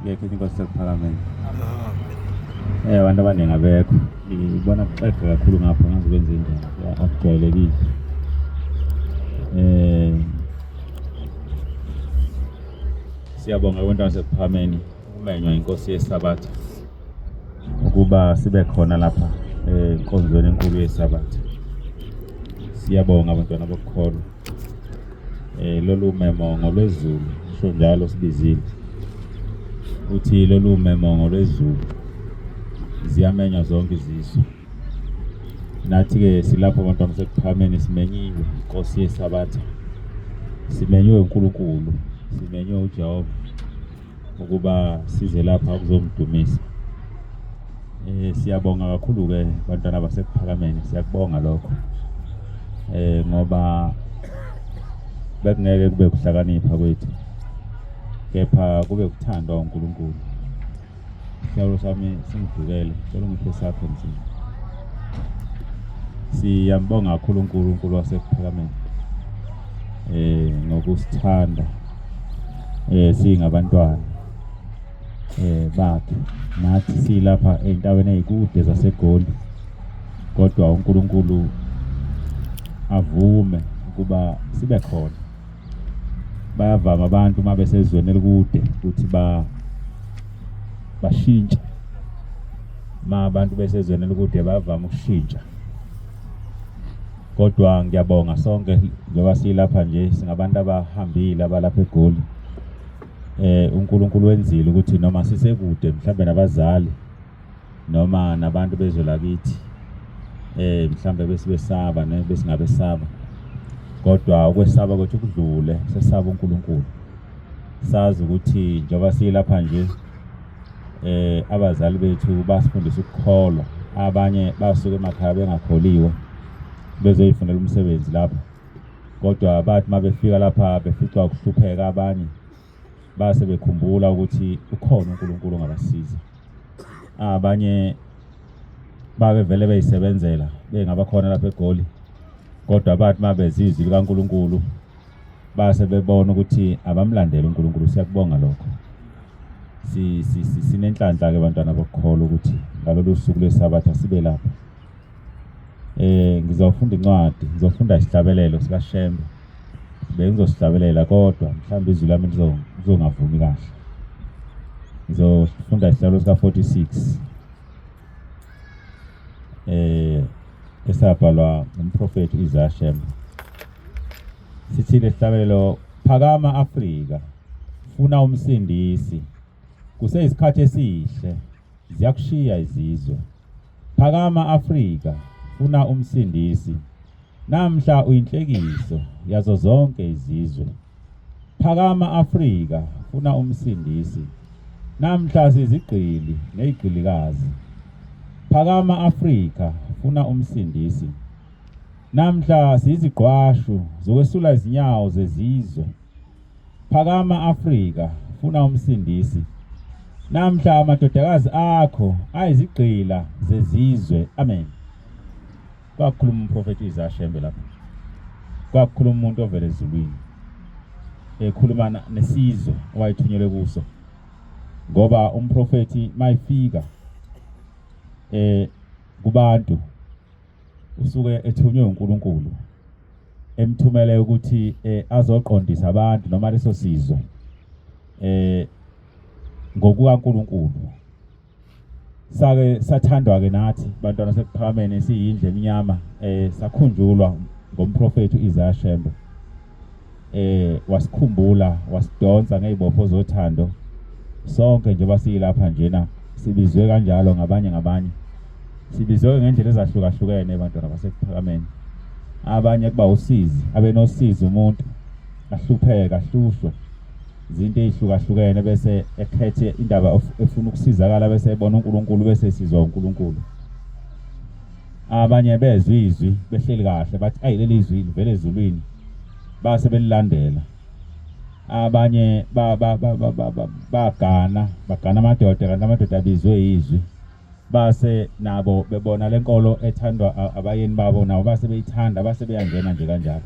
ngekho inkosi ePhalamende. Abantu abaningi abekho. Ngibona kuxega kakhulu ngapha ngaze kwenze indaba. Akujwayelekile. Siyabonga abantu basePhalamende ukumenywa inkosi yeSabatha ukuba sibe khona lapha enkonzweni enkulu yeSabatha. Siyabonga abantwana bokukholwa. Lolu memongo lwezulu usho njalo sibizile. Uthi lolu memongo lwezulu ziyamenywa zonke izizwe. Nathi ke silapha abantwana basePhalamende simenyiwe inkosi yeSabatha. Simenywe uNkulunkulu, simenywe uJehova ukuba size lapha ukuzomdumisa. Siyabonga kakhulu ke abantwana basePhalamende, siyakubonga lokho. Ngoba bekungeke kube kuhlakanipha kwethu, kepha kube ukuthandwa uNkulunkulu. Siyabonga sami singidukele, ngicela ngiphe sakho nzima. Siyambonga kakhulu uNkulunkulu wasePhalamende ngokusithanda singabantwana bakhe. Nathi silapha endaweni ezikude zaseGoli, kodwa uNkulunkulu avume ukuba sibe khona. Bayavama abantu uma besezweni elikude ukuthi bashintshe. Abantu besezweni elikude bavama ukushintsha. Kodwa ngiyabonga sonke njengoba silapha nje singabantu abahambile abalapha eGoli. uNkulunkulu wenzile ukuthi noma sisekude mhlambe nabazali noma nabantu bezwe lakithi mhlambe besibesaba besingabesaba, kodwa ukwesaba kwethu kudlule sesaba uNkulunkulu. Sazi ukuthi njengoba silapha nje abazali bethu basifundisa ukukholwa, abanye basuka emakhaya bengakholiwe bezoyifunela umsebenzi lapha, kodwa bathi mabefika lapha befica ukuhlupheka. Abanye base bekhumbula ukuthi ukhona uNkulunkulu ongabasiza. Abanye babevele beyisebenzela bengabakhona lapha eGoli, kodwa bathi mabezizwi likaNkulunkulu base bebona ukuthi abamlandela uNkulunkulu. Siyakubonga lokho. Sinenhlanhla ke bantwana bokukholwa ukuthi ngalolu suku lweSabatha sibe lapha. Ngizofunda incwadi, ngizofunda isihlabelelo sikaShembe. Bengizosihlabelela kodwa mhlawumbe izwi lami lizongavumi kahle. Ngizofunda isihlabelelo sika 46 esabhalwa ngumprofeti uIsaiah Shembe. Sithi lesihlabelelo: phakama Afrika, funa umsindisi. Kuseyisikhathi esihle, ziyakushiya izizwe. Phakama Afrika, funa umsindisi. Namhla uyinhlekiso yazo zonke izizwe. Phakama Afrika, funa umsindisi. Namhla sizigqili nezigqilikazi. Phakama Afrika, funa umsindisi. Namhla siziqwashu zokwesula izinyawo zezizwe. Phakama Afrika, funa umsindisi. Namhla amadodakazi akho ayizigqila zezizwe. Amen. Kwakhuluma umprofeti uIsaiah Shembe lapha. Kwakhuluma umuntu ovela ezulwini, ekhuluma nesizwe owayithunyelwe kuso. Ngoba umprofeti mayifika kubantu usuke ethunywe uNkulunkulu, emthumele ukuthi azoqondisa abantu noma leso sizwe ngokukaNkulunkulu. Sake sathandwa ke nathi bantwana sePhalamende siyindle eminyama, sakhunjulwa ngomprofeti uIsaiah Shembe. Wasikhumbula, wasidonsa ngezibopho zothando. Sonke nje basilapha njena sibizwe kanjalo ngabanye. Sibizwe ngendlela ezahlukahlukene bantwana basePhalamende. Abanye kuba usizi, abenosizi umuntu ahlupheka, ahlushwe izinto ezihlukahlukene bese ekhethe indaba efuna ukusizakala bese ebona uNkulunkulu bese sizwa uNkulunkulu. Abanye bezwe izwi behleli kahle bathi leli izwi livele ezulwini, base belilandela. Abanye bagana amadoda, kanti amadoda abizwe izwi, base nabo bebona lenkolo ethandwa abayeni babo, nabo base beyithanda, base beyangena nje kanjalo.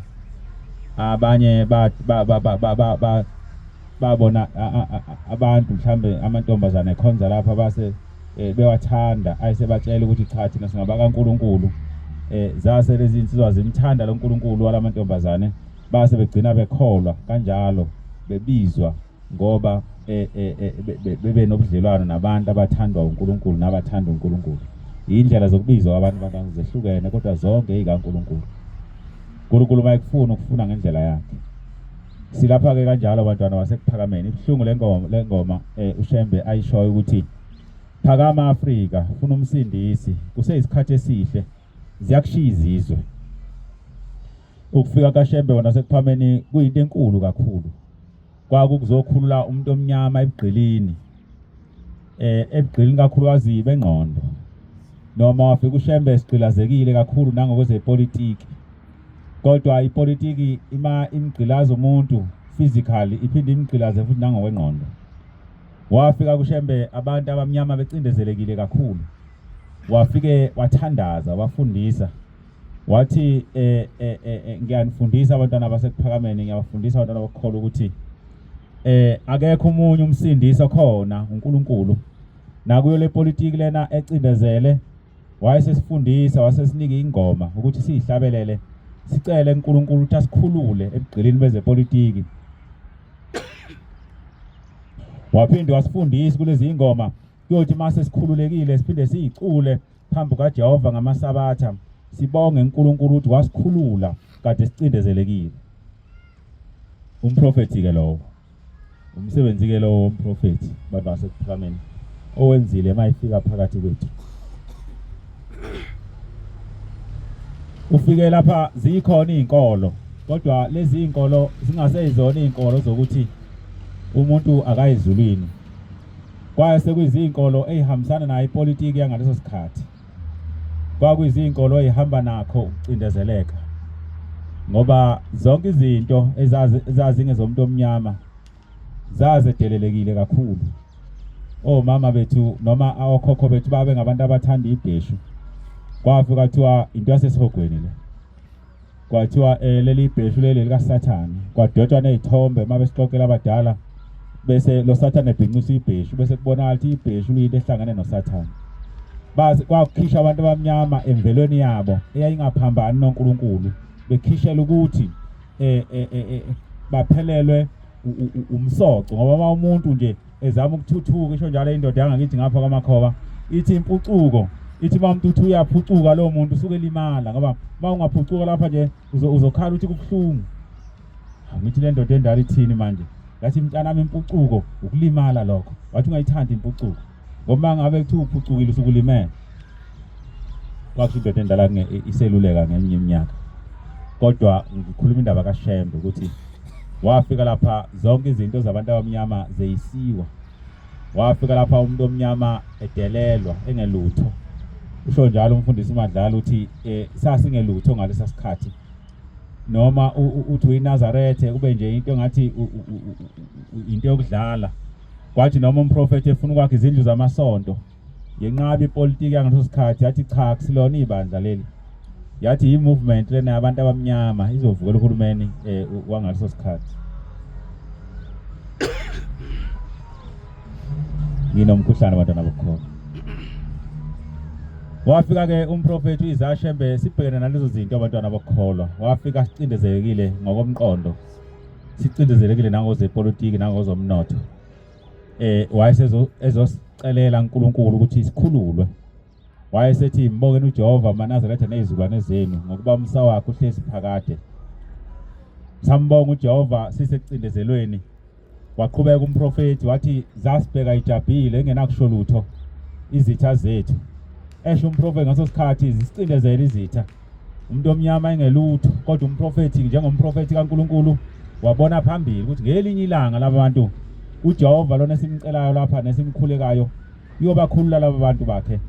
Abanye babona abantu mhlambe amantombazane ekhonza lapha base bewathanda ayisebatshela ukuthi cha thina singabaka uNkulunkulu zase lezi insizwa zimthanda lo uNkulunkulu walamantombazane base begcina bekholwa kanjalo bebizwa ngoba bebe nobudlelwano nabantu abathandwa uNkulunkulu nabathanda uNkulunkulu. Indlela zokubizwa abantu bantwana zehlukene kodwa zonke ezikaNkulunkulu. uNkulunkulu mayekufuna ukufuna ngendlela yakhe. Silapha ke kanjalo abantwana basekuphakameni ibhlungu lengoma uShembe ayishoyo ukuthi phakama Afrika ufuna umsindisi kuseyisikhathi esihle ziyakushiya izizwe. Ukufika kaShembe wona sekuphameni kuyinto enkulu kakhulu. Kwakuzokhulula umuntu omnyama ebugqilini. Ebugqilini kakhulukazi bengqondo. Noma wafika uShembe sigqilazekile kakhulu nangokwezepolitiki. Kodwa ipolitiki imgqilaza umuntu physically iphinde imgqilaze futhi nangokwengqondo. Wafika kuShembe abantu abamnyama becindezelekile kakhulu. Wafike wathandaza wafundisa. Wathi ngiyanifundisa abantwana basekuphakameni ngiyabafundisa abantwana bakholwa ukuthi akekho umunye umsindisi khona uNkulunkulu. Nakuyo le politiki lena ecindezele wayesesifundisa wasesinika ingoma ukuthi sihlabelele sicele uNkulunkulu ukuthi asikhulule ebugqilini bezepolitiki. Waphinde wasifundisa kulezi ingoma kuyothi mase sikhululekile siphinde siyicule phambi kaJehova ngamasabatha sibonge uNkulunkulu ukuthi wasikhulula kade sicindezelekile. Umprofeti ke lowo umsebenzi ke lowo umprofeti bantu basekuphakameni owenzile mayifika phakathi kwethu. Ufike lapha zikhona izinkolo kodwa lezi izinkolo zingaseyizona izinkolo zokuthi umuntu akayizulwini. Kwaye sekuyizinkolo ezihambisana nayo ipolitiki yangaleso sikhathi. Kwakuyizinkolo ezihamba nakho ukucindezeleka. Ngoba zonke izinto ezazingezomuntu omnyama zazedelelekile kakhulu. Omama bethu noma awokhokho bethu babe ngabantu abathanda ibheshu. Kwafika kuthiwa into yasesihogweni le. Kwathiwa leli ibheshu leli likaSathane. Kwadwetshwa nezithombe mabesixoxela abadala bese lo Sathane ebhinqisa ibheshu bese kubonakala ukuthi ibheshu liyinto ehlangane noSathane. Base kwakukhishwa abantu abamnyama emvelweni yabo eyayingaphambani noNkulunkulu bekhishela ukuthi baphelelwe umsoco ngoba uma umuntu nje ezama ukuthuthuka isho njalo indoda yangakithi ngapha kwamakhoba ithi impucuko ithi bamntu uyaphucuka lo muntu usuke limala ngoba mawungaphucuka lapha nje uzokhala ukuthi kubuhlungu. Ngithi le ndoda endala ithini manje ngathi mntanami impucuko ukulimala lokho wathi ungayithandi impucuko ngoba ngabe kuthi uphucukile usukulimela. Kwathi indoda endala iseluleka ngeminye iminyaka. Kodwa ngikhuluma indaba kaShembe ukuthi wafika lapha zonke izinto zabantu abamnyama zeyisiwa. Wafika lapha umuntu omnyama edelelwa engelutho. Usho njalo umfundisi uMadlala uthi sasingelutho ngalesa sikhathi. Noma uthi uyiNazarethe kube nje into ngathi into yokudlala. Kwathi noma umprofeti efuna ukwakha izindlu zamasonto yenqaba ipolitiki yangaleso sikhathi yathi cha kusilona ibandla leli. Yathi i-movement lena yabantu abamnyama izovukela uhulumeni wangaleso sikhathi. Nginomkhuhlane abantwana bakho. Wafika ke umprofeti uIsaya sibhekene nalezo zinto abantwana bakholwa. Wafika sicindezelekile ngokomqondo. Sicindezelekile nangozepolitiki nangozomnotho. Wayesezosicelela uNkulunkulu ukuthi sikhululwe. Wayesethi mbongeni uJehova manazaretha nezulwane zenu ngokuba umsa wakhe uhlezi phakade. Sambonga uJehova sisecindezelweni. Waqhubeka umprofeti wathi zasibheka ijabhile engenakusho lutho izitha zethu. Esho umprofeti ngaso sikhathi zisicindezela izitha. Umuntu omnyama engelutho kodwa umprofeti njengomprofeti kaNkulunkulu wabona phambili ukuthi ngelinye ilanga labantu uJehova lona simcelayo lapha nesimkhulekayo uyobakhulula laba bantu bakhe.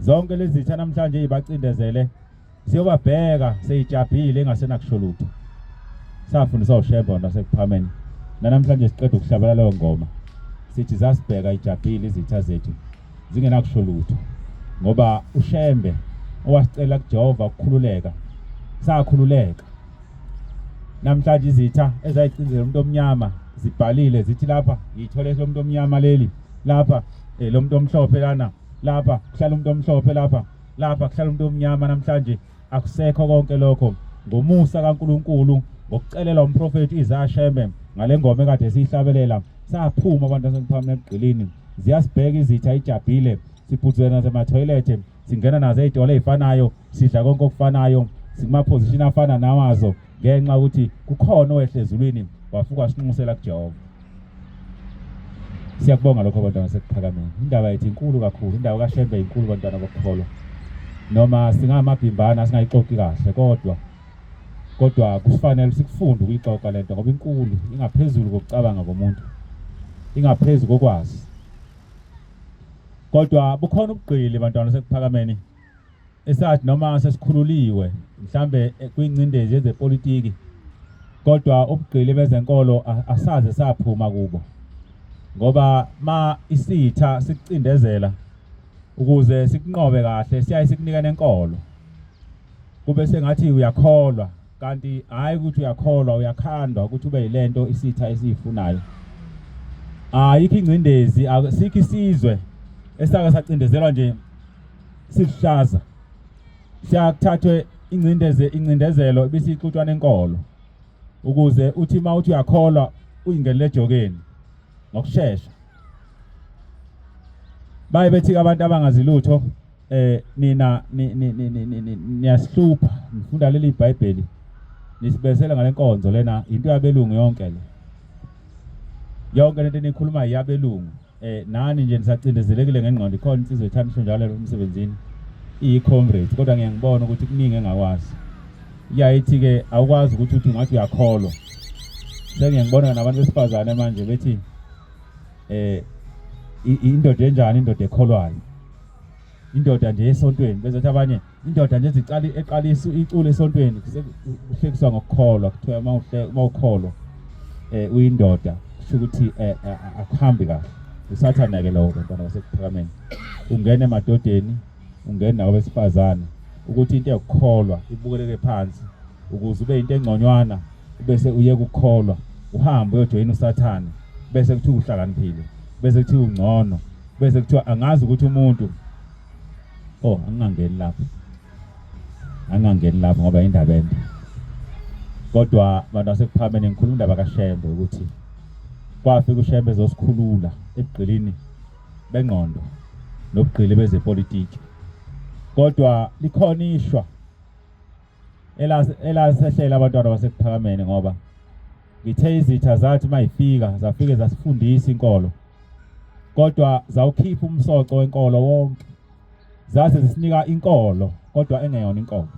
Zonke lezi zitha namhlanje ezibacindezele siyobabheka seyijabhile engasenakusho lutho. Safundisa uShembe nasekuphameni. Namhlanje siqeda ukuhlabela leyo ngoma. Sithi zasibheka ijabhile izitha zethu zingenakusho lutho. Ngoba uShembe owasicela kuJehova ukukhululeka sakhululeka. Namhlanje izitha ezayicindezela umuntu omnyama zibhalile zithi lapha yithole lo muntu omnyama leli, lapha lo muntu omhlophe lana, lapha kuhlala umuntu omhlophe lapha kuhlala umuntu omnyama namhlanje. Akusekho konke lokho. Ngomusa kaNkulunkulu, ngokucelela umprofeti Isaiah Shembe ngale ngoma ekade siyihlabelela, saphuma abantu basephambi eBugqilini, ziyasibheka izitha ijabhile, siphuthuzela nasemathoyilethe, singena nazo ezitolo ezifanayo, sidla konke okufanayo, sikuma-position afana nawazo, ngenxa ukuthi kukhona owehle ezulwini wafuka sinxusela kuJehova. Siyakubonga lokho bantwana sekuphakameni. Indaba yethu inkulu kakhulu, indaba kaShembe inkulu bantwana bokukholwa. Noma singamabhimbana singayixoxi kahle, kodwa kufanele sikufunde ukuyixoxa lento ngoba inkulu, ingaphezulu kokucabanga komuntu, ingaphezulu kokwazi. Kodwa bukhona ubugqili bantwana sekuphakameni esathi noma sesikhululiwe mhlambe kwincindezi yezepolitiki, kodwa ubugqili bezenkolo asaze saphuma kubo, ngoba ma isitha sikucindezela ukuze sikunqobe kahle siyaye sikunika nenkolo, kube sengathi uyakholwa, kanti hayi ukuthi uyakholwa, uyakhandwa ukuthi ube yilento isitha esiyifunayo. Ayikho ingcindezi, asikho isizwe esake sacindezelwa nje sihlaza, siyakuthathwe incindezelo bisixutshwa nenkolo, ukuze uthi ma uthi uyakholwa uyingenele ejokeni ngokusheshsha. Baye bethi abantu abangazilutho nina niyasihlupha nifunda leli iBhayibheli nisibesela ngale nkonzo lena into yabelungu yonke le. Yonke lento enikhuluma yabelungu. Nani nje nisacindezelekile ngengqondo, ikhona insizwe ethandiswa njalo emsebenzini iyi-comrades, kodwa ngiyangibona ukuthi kuningi engakwazi. Iyayithi ke awukwazi ukuthi uthi ngathi uyakholwa. Sengiyangibona nabantu besifazane manje bethi indoda enjani indoda ekholwayo, indoda nje esontweni, bezathi abanye indoda nje eqalisa icule esontweni kuhlekiswa ngokukholwa, kuthiwa mawukholwa uyindoda kusho ukuthi akuhambi kahle. Usathana ke lowo bantwana basekuphakameni, ungena emadodeni, ungena nawo besifazane, ukuthi into yokukholwa ibukeleke phansi ukuze ube into engconywana, bese uyeke ukukholwa uhambe uyojoyina usathane, bese kuthiwa uhlakaniphile, bese kuthiwa ungcono, bese kuthiwa angazi ukuthi umuntu angangeni lapho ngoba indaba ende. Kodwa abantu basekuphakameni ngikhuluma indaba kaShembe ukuthi kwafika uShembe ezosikhulula ebugqilini bengqondo nobugqili bezepolitiki, kodwa likhona ishwa elasehlela abantwana basekuphakameni, ngoba ngithe izitha zathi mayifika zafike zasifundisa inkolo, kodwa zawukhipha umsoco wenkolo wonke, zase zisinika inkolo kodwa engeyona inkolo.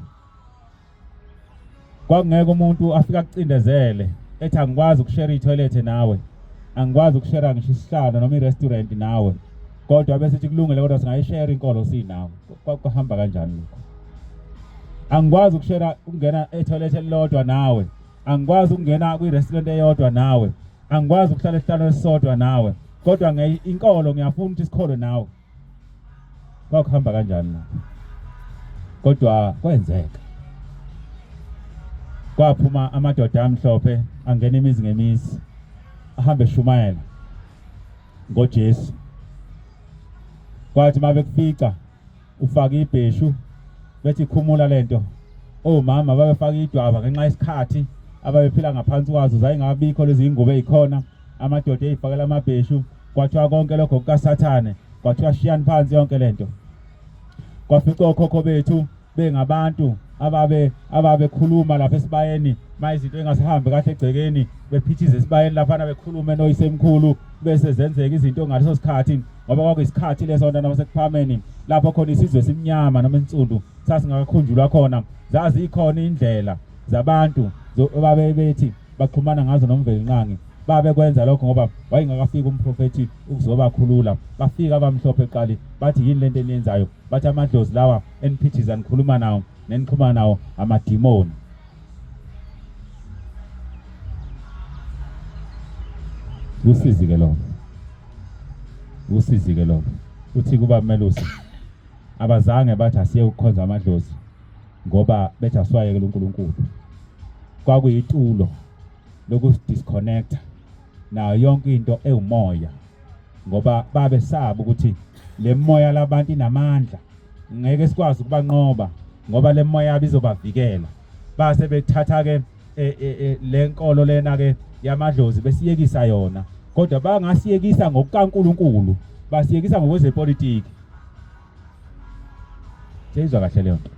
Kwakungeke umuntu afika kucindezele ethi angikwazi ukushare itoilet nawe, angikwazi ukushare ngisho isihlalo noma irestaurant nawe, kodwa bese sithi kulungile kodwa singayishare inkolo sinawe. Kwahamba kanjani lokho? Angikwazi ukushare ukungena etoilet elilodwa nawe, angikwazi ukungena kwi-restaurant eyodwa nawe, angikwazi ukuhlala esihlalo esisodwa nawe, kodwa inkolo ngiyafuna ukuthi sikholwe nawe. Kwakuhamba kanjani lapho? Kodwa kwenzeka, kwaphuma amadoda amhlophe angena imizi ngemizi, ahambe eshumayela ngoJesu. Kwathi mabekufica ufaka ibheshu bethi khumula lento, omama babefaka idwaba ngenxa yesikhathi ababephila ngaphansi kwazo, zayingabikho lezi ingubo ezikhona, amadoda eyifakela amabheshu, kwathiwa konke lokho kukaSathane, kwathiwa shiyani phansi yonke lento. Kwafika okhokho bethu bengabantu ababekhuluma lapha esibayeni, mayizinto engasahambi kahle egcekeni, bephithiza esibayeni lapha bekhuluma noyisemkhulu, bese zenzeka izinto ngaleso sikhathi, ngoba kwakuyisikhathi leso bantwana basekuphakameni lapho khona isizwe simnyama noma insundu sasingakakhunjulwa khona. Zazi ikhona indlela zabantu babebethi baxhumana ngazo nomvelinqangi, babekwenza lokho ngoba wayengakafika umprofeti ukuzobakhulula. Bafika abamhlophe eqali bathi yini lento eniyenzayo, bathi amadlozi lawa eniphithiza nikhuluma nawo nenixhumana nawo amadimoni. Usizike lokho, uthi kuba Melusi abazange bathi asiye ukukhonza amadlozi ngoba bethi asiwayekele uNkulunkulu. Kwakuyitulo loku disconnecta nayo yonke into ewumoya ngoba babesaba ukuthi le moya labantu inamandla ngeke sikwazi ukubanqoba ngoba le moya yabo izobavikela base bethatha ke le nkolo lena ke yamadlozi besiyekisa yona kodwa bangasiyekisa ngokukaNkuluNkulu basiyekisa ngokwezepolitiki seyizwa kahle leyo nto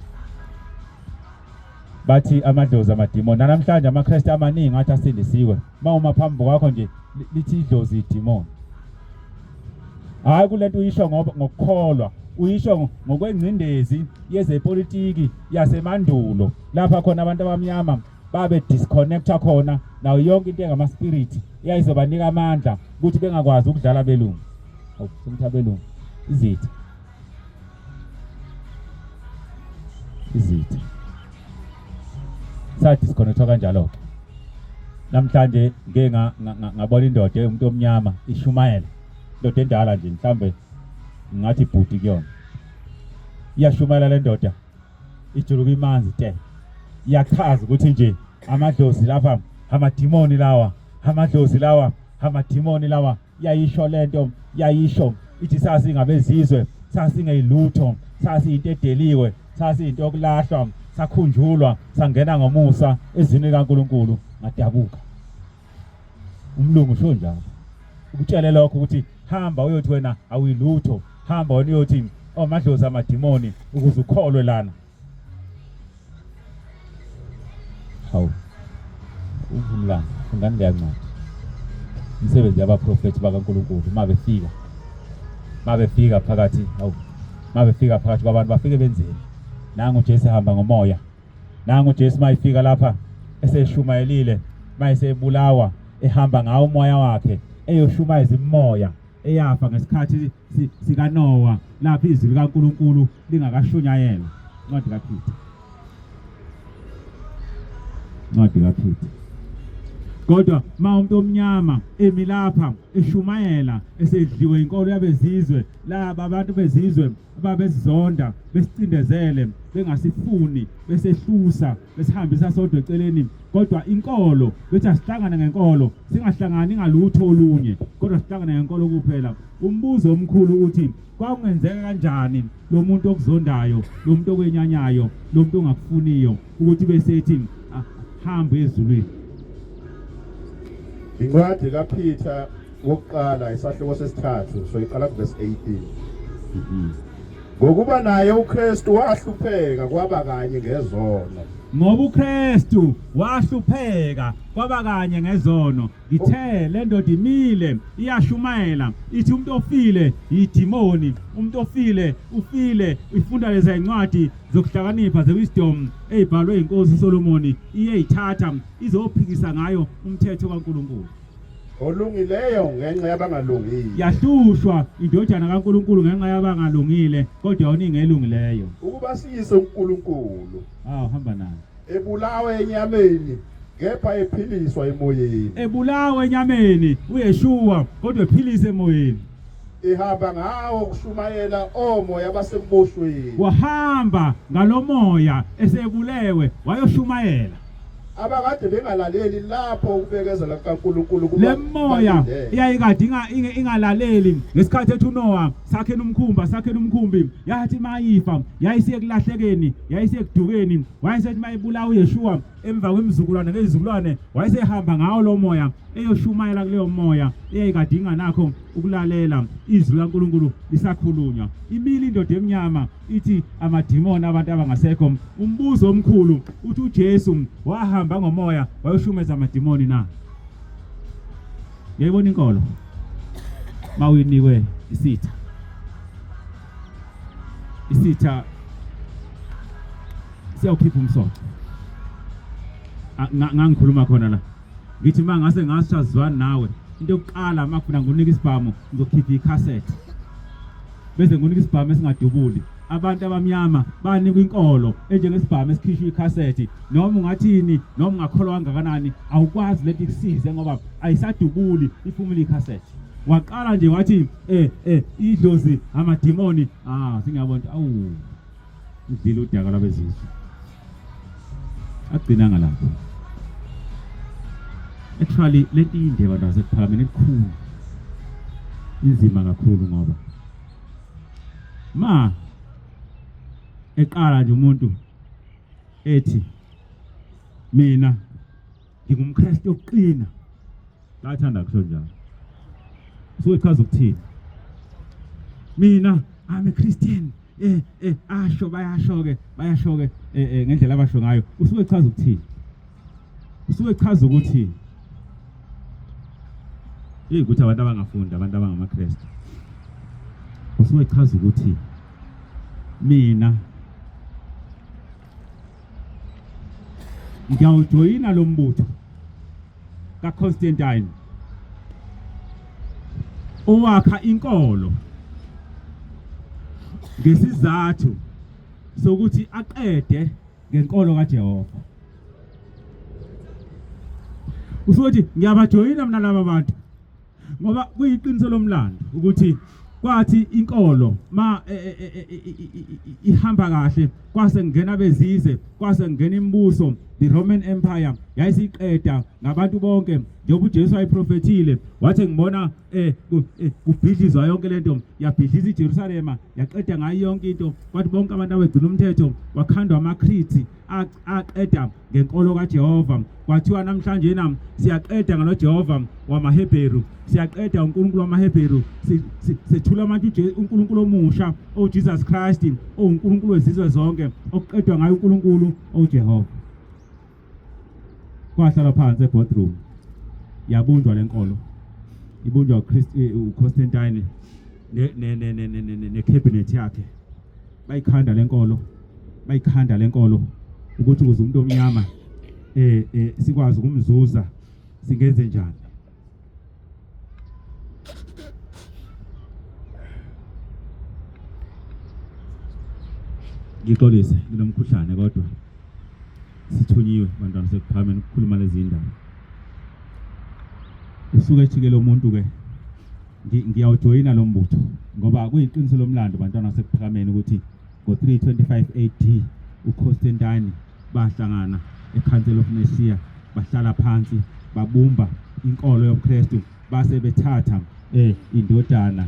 bathi amadlozi amadimoni namhlanje amaKristu amaningi athi asindisiwe uma phambi kwakho nje lithi idlozi idimoni hayi kulento uyisho ngokukholwa uyisho ngokwengcindezi yezepolitiki yasemandulo lapha khona abantu abamnyama babe disconnecta khona nayo yonke into engama spirit iyayizobanika amandla ukuthi bengakwazi ukudlala belungu awusumthabelungu izitha sa disconnecta kanjalo namhlanje ngeke ngabona indoda umuntu omnyama ishumayela indoda endala nje mhlambe ngathi ibhuti kuyona iyashumayela le ndoda ijuluka imanzi te iyachaza ukuthi nje amadlozi lapha amadimoni lawa yayisho lento yayisho ithi sasingabezizwe sasingeyilutho sasiyinto edeliwe sasiyinto yokulahlwa sakhunjulwa sangena ngomusa ezini kaNkuluNkulu ngadabuka umlungu usho njalo ukutshela lokho ukuthi hamba uyothi wena awuyilutho hamba wena uyothi amadlozi amadimoni ukuze ukholwe lana hawu umlanga ungani leyancwadi umsebenzi yabaprofeti bakaNkuluNkulu mabefika phakathi kwabantu bafike benzeni nangu Jesu hamba ngomoya nangu Jesu mayifika lapha eseshumayelile mayesebulawa ehamba ngawo umoya wakhe eyoshumayeza imoya eyafa ngesikhathi sikaNoah lapha izwi likaNkuluNkulu lingakashunyayelwa ncwadi kaPeter kodwa umuntu omnyama emilapha eshumayela esedliwe inkolo yabezizwe laba abantu bezizwe ababezizonda besicindezele bengasifuni besehlusa besihambisa sodwa eceleni kodwa inkolo bethi asihlangane ngenkolo singahlangani ngalutho olunye kodwa sihlangane ngenkolo kuphela umbuzo omkhulu uthi kwakungenzeka kanjani lo muntu okuzondayo lo muntu okwenyanyayo lo muntu ongakufuniyo ukuthi besethi hamba ezulwini incwadi kaPeter wokuqala isahloko sesithathu so iqala verse 18 ngokuba naye uKristu wahlupheka kwaba kanye ngezono ngoba uKristu wahlupheka kwaba kanye ngezono ngithe le ndoda imile iyashumayela ithi umuntu ofile idimoni umuntu ofile ufile ifunda lezi incwadi zokuhlakanipha zewisdom ezibhalwe inkosi uSolomon iyeyithatha izophikisa ngayo umthetho kaNkuluNkulu olungileyo ngenxa yabangalungile yahlushwa indodana kaNkuluNkulu ngenxa yabangalungile kodwa yona ingelungileyo ukuba siyise uNkulunkulu hamba naye ebulawa enyameni kepha ephiliswa emoyeni ebulawa enyameni uYeshua kodwa ephilisa emoyeni ihamba ngawo kushumayela omoya abasekuboshweni wahamba ngalomoya esebulewe wayoshumayela abakade bengalaleli lapho ukubekezela kaNkuluNkulu kuba le moya iyayikade ingalaleli ngesikhathi ethu Noah sakhela umkhumbi yathi mayifa yayisiye kulahlekeni yayisiye kudukeni wayesethi mayibulawa uYeshua emva kwemizukulwane ngezizukulwane wayesehamba ngawo lo moya eyoshumayela kuleyo moya eyayikade inganakho ukulalela izwi kaNkuluNkulu lisakhulunywa imili indoda emnyama ithi amadimoni abantu abangasekho umbuzo omkhulu uthi uJesu wahamba ngomoya wayoshumeza amadimoni na yayibona inkolo mawuyinikwe isitha siyawukhipha umsoco ngangikhuluma khona la ngithi mangase ngasazwana nawe into yokuqala makufuna ngunika isibhamu ngizokhipha icassette bese ngunika isibhamu esingadubuli abantu abamnyama banikwa inkolo enjengesibhamu esikhishwa icassette noma ungathini noma ungakholwa kangakanani awukwazi lento ikusize ngoba ayisadubuli ifumile icassette waqala nje wathi idlozi amadimoni singiyabona udlile udaka lwabezizwe agcinanga lapho Actually leti indaba nasekuphakame elikhulu inzima kakhulu ngoba ma eqala nje umuntu ethi mina ngingumKristu oqina bathanda kusho njalo so ichaza ukuthini mina I'm a Christian asho bayasho ke ngendlela abasho ngayo usuke echaza ukuthini usuke echaza ukuthi ukuthi abantu abangafunda abantu abangamaKristu usuke echaza ukuthi mina ngiyawujoyina lo mbutho kaConstantine owakha inkolo ngesizathu sokuthi aqede ngenkolo kaJehova usothi ngiyabajoyina mina laba bantu ngoba kuyiqiniso lomlando ukuthi kwathi inkolo ma ihamba kahle kwase ngena bezize kwase ngena imibuso the Roman Empire yayisiqeda ngabantu bonke njengoba uJesu ayiprofethile wathi ngibona kubhidlizwa yonke lento yabhidliza iJerusalema yaqeda ngayo yonke into kwathi bonke abantu abegcina umthetho wakhandwa amaKristi aqeda ngenkolo kaJehova kwathiwa namhlanje nami siyaqeda ngalo Jehova wamaHebheru siyaqeda uNkulunkulu wamaHebheru sethula manje uNkulunkulu omusha oJesus Christ oNkulunkulu wezizwe zonke okuqedwa ngayo uNkulunkulu oJehova kwahlala phansi eBoardroom yabunjwa lenkolo ibunjwa uConstantine ne cabinet yakhe bayikhanda lenkolo ukuthi ukuze umuntu omnyama sikwazi ukumzuza singenze njani ngixolise nginomkhuhlane kodwa sithunyiwe bantwana sekuphameni ukukhuluma lezi ndaba usuke ejikele umuntu ke ngiyawujoyina lo mbutho ngoba kuyiqiniso lomlando bantwana sekuphameni ukuthi ngo325 AD uConstantine bahlangana eCouncil of Nicaea bahlala phansi babumba inkolo yobuKristu base bethatha indodana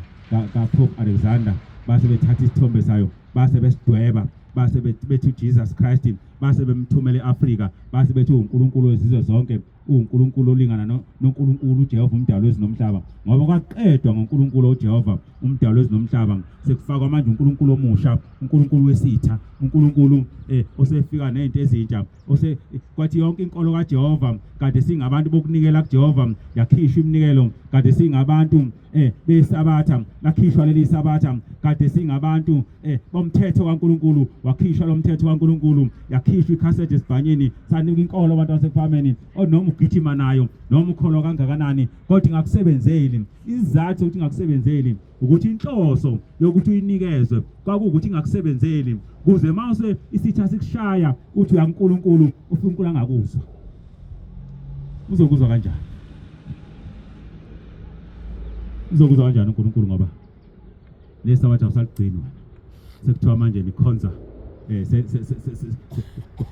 kaPope Alexander base bethatha isithombe sayo base besidweba base bethi Jesus Christ base bemthumela eAfrika base bethi uNkulunkulu wezizwe zonke uNkulunkulu olingana noNkulunkulu uJehova umdali wezinomhlaba ngoba kwaqedwa ngoNkulunkulu uJehova umdali wezinomhlaba sekufakwa manje uNkulunkulu omusha uNkulunkulu wesitha uNkulunkulu osefika nezinto ezintsha kwathi yonke inkolo kaJehova kade singabantu bokunikela kuJehova yakhishwa iminikelo kade singabantu besabatha lakhishwa leli sabatha kade singabantu bomthetho kaNkulunkulu wakhishwa lo mthetho kaNkulunkulu yakhishwa icassette esibhanyeni sanika inkolo abantu basefameni noma ugijima nayo noma ukholo kangakanani kodwa ingakusebenzeli izathu ukuthi ingakusebenzeli ukuthi inhloso yokuthi uyinikezwe kwakuukuthi ingakusebenzeli kuze mase isitha sikushaya uthi uyaNkulunkulu ufuna uNkulunkulu angakuzwa uzokuzwa kanjani uzokuzwa kanjani uNkulunkulu ngoba lesabatha usaligcinwa sekuthiwa manje nikhonza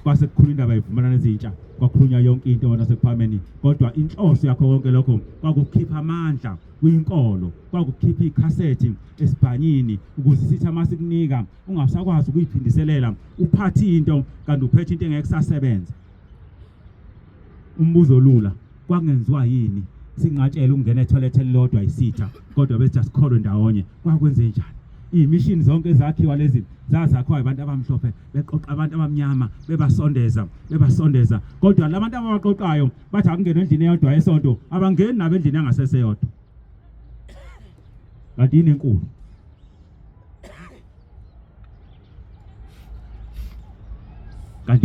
kwase kukhuluma indaba yivumana nezintsha kwakhulunywa yonke into wona sekuphameni kodwa inhloso yakho konke lokho kwakukhipha amandla kuyinkolo kwakukhipha icassette esibhanyini ukuze sithi amasikunika ungasakwazi ukuyiphindiselela uphathi into kanti uphethe into engeke sasebenza umbuzo olula kwangenziwa yini singatshela ukungena etoilet elilodwa isitha kodwa bese just call ndawonye kwakwenze njani imission zonke ezakhiwa lezi zazakhiwa abantu abamhlophe beqoqa abantu abamnyama bebasondeza kodwa labantu abaqoqayo bathi akungena endlini eyodwa yesonto abangeni nabo endlini yangaseseyodwa kanti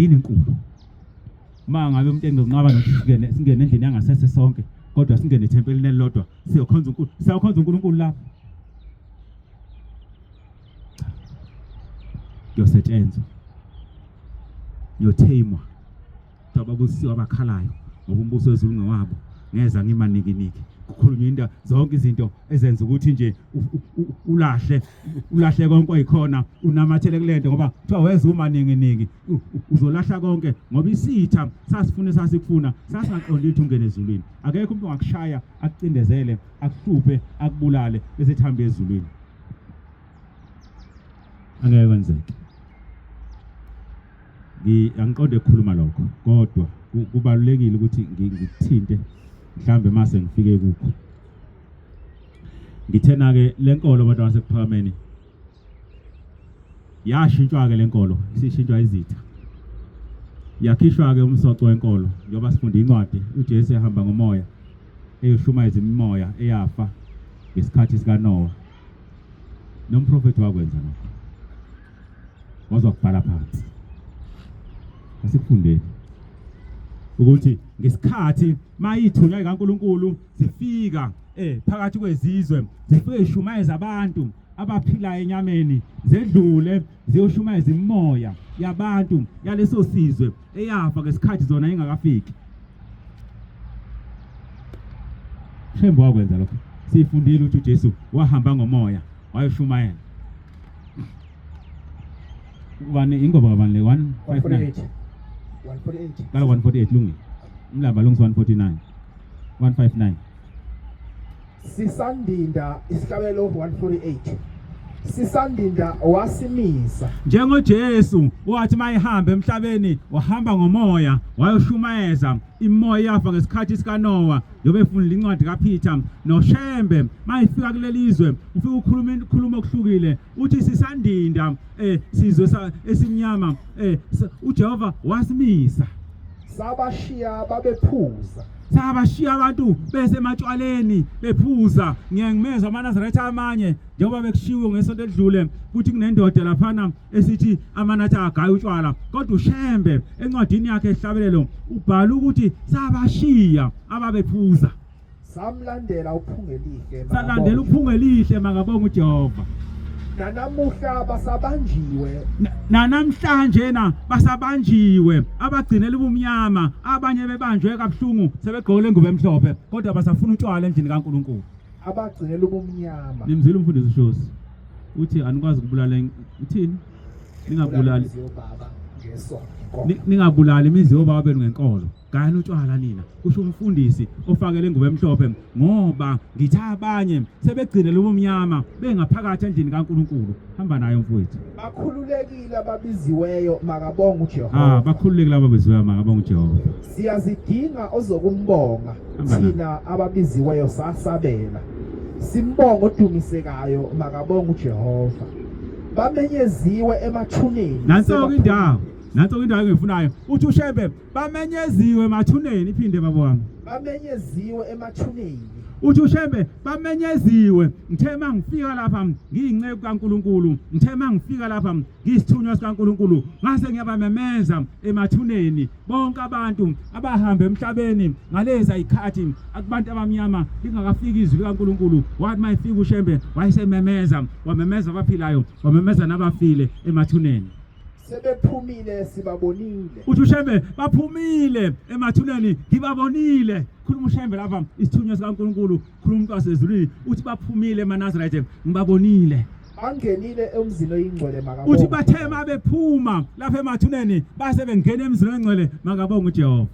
inenkulu mangabe umuntu engokunqaba nokuthi singene endlini yangasese sonke kodwa singene ethempelini elilodwa siyokhonza uNkulunkulu lapha yosetshenzwa yothemwa tababusiwa abakhalayo ngoba umbuso wezulu ngewabo ngeza ngimanikiniki kukhulunywa into zonke izinto ezenza ukuthi nje ulahle konke oyikhona unamathele kulento ngoba kuthiwa weza umaninginiki uzolahla konke ngoba isitha sasifuna sasikufuna sasingaqondi ukuthi ungene ezulwini akekho umuntu ongakushaya akucindezele akuhluphe akubulale bese thamba ezulwini angeke kwenzeke angiqonde ukukhuluma lokho kodwa kubalulekile ukuthi ngikuthinte mhlambe mase ngifike kukho ngithena ke lenkolo abantu basekuphakameni yashintshwa ke lenkolo sishintshwa izitha yakhishwa ke umsoco wenkolo njengoba sifunda incwadi uJesu ehamba ngomoya eyoshumayeza imimoya eyafa ngesikhathi sika Noah nomprofeti wakwenza lokho wazokubhala phansi asikufundeni ukuthi ngesikhathi mayithunywa kaNkuluNkulu zifika phakathi kwezizwe zifike ishumayeza abantu abaphila enyameni zedlule ziyoshumayeza imimoya yabantu yaleso sizwe eyafa ngesikhathi zona ingakafiki Shembo wakwenza lokho sifundile ukuthi uJesu wahamba ngomoya wayoshumayela ubani ingoba kabani le 158 kala 148 lungi umlaba lungi 149 159 Sisandinda isikabelo 148 Sisandinda wasimisa njengoJesu wathi mayihambe emhlabeni wahamba ngomoya wayoshumayeza imoya yafa ngesikhathi sika Noah yobe funda incwadi kaPeter noShembe mayifika kulelizwe ufika ukukhuluma okuhlukile uthi sisandinda sizwe esimnyama uJehova wasimisa sabashiya babephuza sabashiya abantu bese ematshwaleni bephuza ngiyangimezwa amaNazaretha amanye njengoba bekushiwo ngesonto edlule futhi kunendoda laphana esithi amanatha agaya utshwala kodwa uShembe encwadini yakhe ehlabelelo ubhala ukuthi sabashiya ababephuza samlandela uphungelihle salandela uphungelihle makabonga uJehova nanamuhla basabanjiwe nanamhlanje basabanjiwe abagcinela ubumnyama abanye bebanjwe kabuhlungu sebegqokile ingubo emhlophe kodwa basafuna utshwala endlini kaNkuluNkulu abagcinela ubumnyama nimzile umfundisi uShosi uthi anikwazi ukubulala uthini ningabulali baba ngesono ningabulali imizi yobaba benu ngenkolo gayana utshwala nina kusho umfundisi ofakele ingubo emhlophe ngoba ngithi abanye sebegcinela ubumnyama bengaphakathi endlini kaNkuluNkulu hamba nayo mfowethu bakhululekile ababiziweyo makabonga uJehova bakhululekile ababiziweyo makabonga uJehova siyazidinga ozokumbonga thina ababiziweyo sasabela simbonga odumisekayo makabonga uJehova bamenyeziwe emathuneni nanso indawo engifunayo uthi uShembe bamenyeziwe emathuneni iphinde babona bamenyeziwe emathuneni uthi uShembe bamenyeziwe ngithe mangifika lapha ngiyinceku kaNkuluNkulu ngithe mangifika lapha ngisithunywa sikaNkuluNkulu ngase ngiyabamemeza emathuneni bonke abantu abahamba emhlabeni ngaleza ikhathi akubantu abamnyama lingakafiki izwi likaNkuluNkulu wathi mayifika uShembe wayesememeza wamemeza abaphilayo wamemeza nabafile emathuneni sebephumile sibabonile uthi uShembe baphumile emathuneni ngibabonile khuluma uShembe lapha isithunywa sikaNkuluNkulu khuluma umuntu wasezulwini uthi baphumile emaNazaretha ngibabonile bangenile emzini oyingcwele makabonga uthi bathema bephuma lapha emathuneni base bengena emzini oyingcwele makabonga uJehova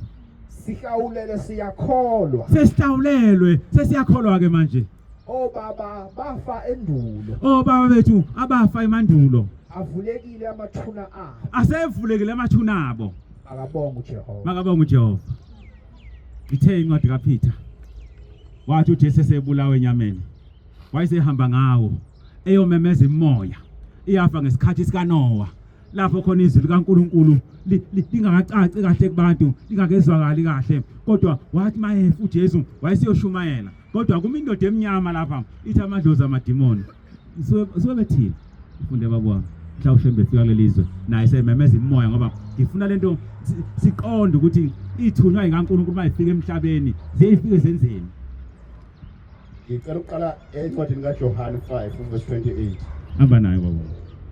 sihlawulele siyakholwa sesihlawulelwe sesiyakholwa ke manje obaba bafa endulo obaba bethu abafa emandulo avulekile amathuna abo asevulekile amathuna abo makabonga uJehova ithe incwadi kaPeter wathi uJesu esebulawa enyameni wayesehamba ngawo eyomemeza imoya iyafa ngesikhathi sika Noah lapho khona izwi likaNkuluNkulu lingakacaci kahle kubantu lingakezwakali kahle kodwa wathi maye uJesu wayesiyoshumayela kodwa kuma indoda emnyama lapha ithi amadlozi amadimoni sobethile ufunde babona mhla uShembe efika lelizwe naye sememeza imoya ngoba ngifuna lento siqonde ukuthi ithunywa ikaNkuluNkulu mayifika emhlabeni ziyifike zenzeni ngicela uqala encwadini kaJohane 5:28 hamba nayo baba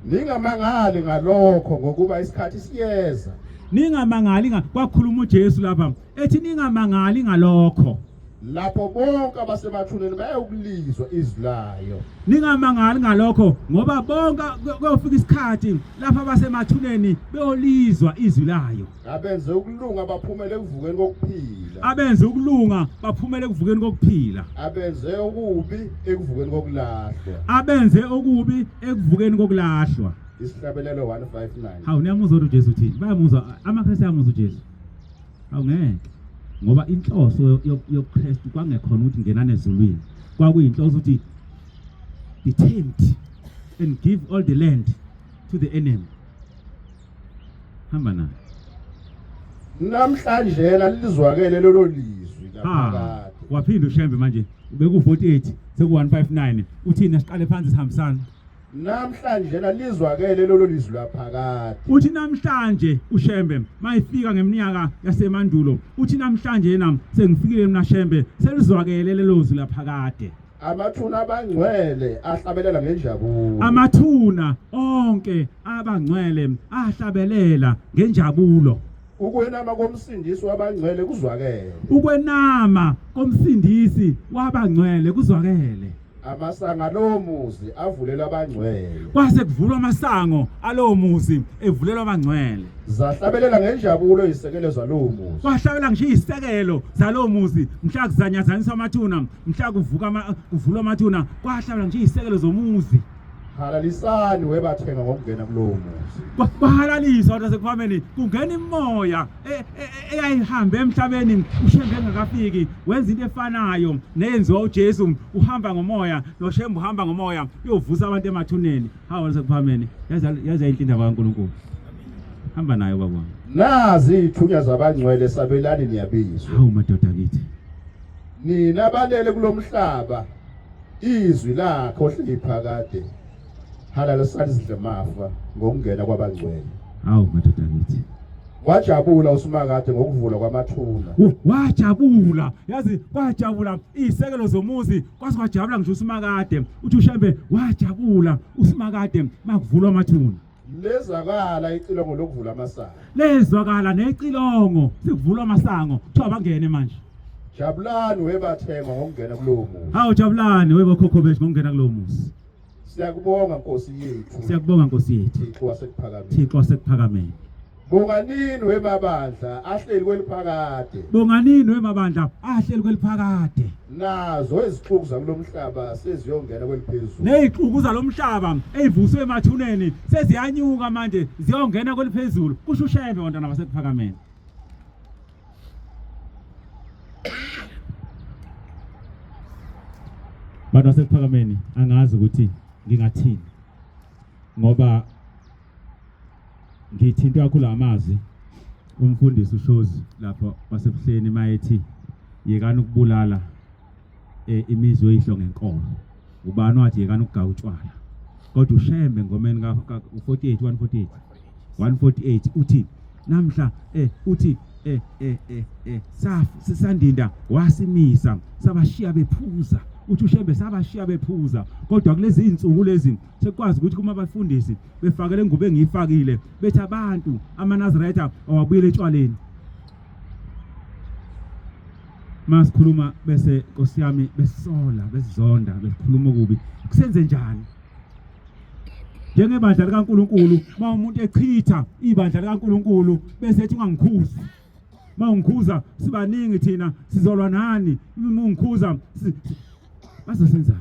ningamangali ngalokho ngokuba isikhathi siyeza ningamangali kwakhuluma uJesu lapha ethi ningamangali ngalokho lapho bonke abasemathuneni bayokulizwa izwi layo. Ningamangali ngalokho ngoba bonke kuyofika isikhathi lapha abasemathuneni beyolizwa izwi layo. Abenze ukulunga baphumele ekuvukeni kokuphila. Abenze ukulunga baphumele ekuvukeni kokuphila. Abenze okubi ekuvukeni kokulahlwa. Abenze okubi ekuvukeni kokulahlwa. Isihlabelelo 159. Hawu niyamuzwa uJesu uthini? Bayamuzwa amaKristu ayamuzwa uJesu. Hawu ngeke. Ngoba inhloso yoKristu kwangekhona ukuthi ngenane ezulwini. Kwakuyinhloso ukuthi be tamed and give all the land to the enemy. Hamba na. Namhlanje lalizwakele lelo lizwi laphakade. Waphinda ushembe manje beku 48 seku 159 uthini siqale phansi sihambisana. Namhlanje lalizwakele lelo lizwi laphakade. Uthi namhlanje ushembe mayifika ngeminyaka yasemandulo uthi namhlanje nami sengifikile mina shembe selizwakele lelo zwi laphakade. Amathuna abangcwele ahlabelela ngenjabulo. Amathuna onke abangcwele ahlabelela ngenjabulo. Ukwenama komsindisi wabangcwele kuzwakele. Ukwenama komsindisi wabangcwele kuzwakele. Amasango lo muzi avulelwa abangcwele. Kwase kuvulwa amasango alowo muzi evulelwa abangcwele. Zahlabelela ngenjabulo izisekelo zalowo muzi. Kwahlabela ngisho izisekelo zalowo muzi mhla kuzanyazanisa amathuna mhla kuvulwa amathuna kwahlabela ngisho izisekelo zomuzi. Halalisani webathenga ngokungena kulowo muzi. Kwahalaliswa kodwa sekufameni kungena imoya eyayihambe emhlabeni ushembe engakafiki wenza into efanayo neyenziwa uJesu uhamba ngomoya noshembe uhamba ngomoya uyovusa abantu emathuneni. Hawu sekufameni yaza inhlindaba kaNkulunkulu. Hamba nayo baba. Nazi ithunya zabangcwele sabelani niyabizwa. Hawu madoda kithi. Nina balele kulomhlaba izwi lakho ohliphakade. Halala sadizidle mafa ngokungena kwabangcwele. Hawu madoda kithi. Wajabula uSimakade ngokuvula kwamathuna. Wajabula yazi kwajabula izisekelo zomuzi kwasikwajabula ngisho uSimakade uthi ushembe wajabula uSimakade makuvulwa amathuna. Lezakala icilongo lokuvula amasango. Lezwakala necilongo sikuvulwa amasango kuthiwa bangene manje. Jabulani webathenga ngokungena kulowo muzi. Hawu jabulani webokhokho bethu ngokungena kulowo muzi. Siyakubonga Nkosi yethu. Siyakubonga Nkosi yethu. Thixo wasekuphakameni. Thixo wasekuphakameni. Bonga nini wemabandla ahleli kweliphakade. Bonga nini wemabandla ahleli kweliphakade. Nazo izixuku zakulomhlaba seziyongena kweliphezulu. Nezixuku zalomhlaba ezivuswe emathuneni seziyanyuka manje ziyongena kweliphezulu kusho ushembe wantana basekuphakameni. Bantu basekuphakameni angazi ukuthi ngingathini ngoba ngithintwa kakhulu amazwi umfundisi uShozi lapho wasebuhleni mayethi yekani ukubulala imizwe eyihlo ngenkolo ubani wathi yekani ukugawa utshwala kodwa ushembe ngomeni ka 48 148 uthi namhla uthi sisandinda wasimisa sabashiya bephuza uthi ushembe sabashiya bephuza kodwa kulezi insuku lezi sekwazi ukuthi kuma bafundisi befakele ingube engiyifakile bethi abantu amaNazareta awabuyele etshwaleni masikhuluma bese Nkosi yami besola besizonda besikhuluma kubi kusenze njani njengebandla likaNkuluNkulu uma umuntu echitha ibandla likaNkuluNkulu bese ethi ungangikhuzi mawungikhuza sibaningi thina sizolwa nani ungikhuza bazosenzani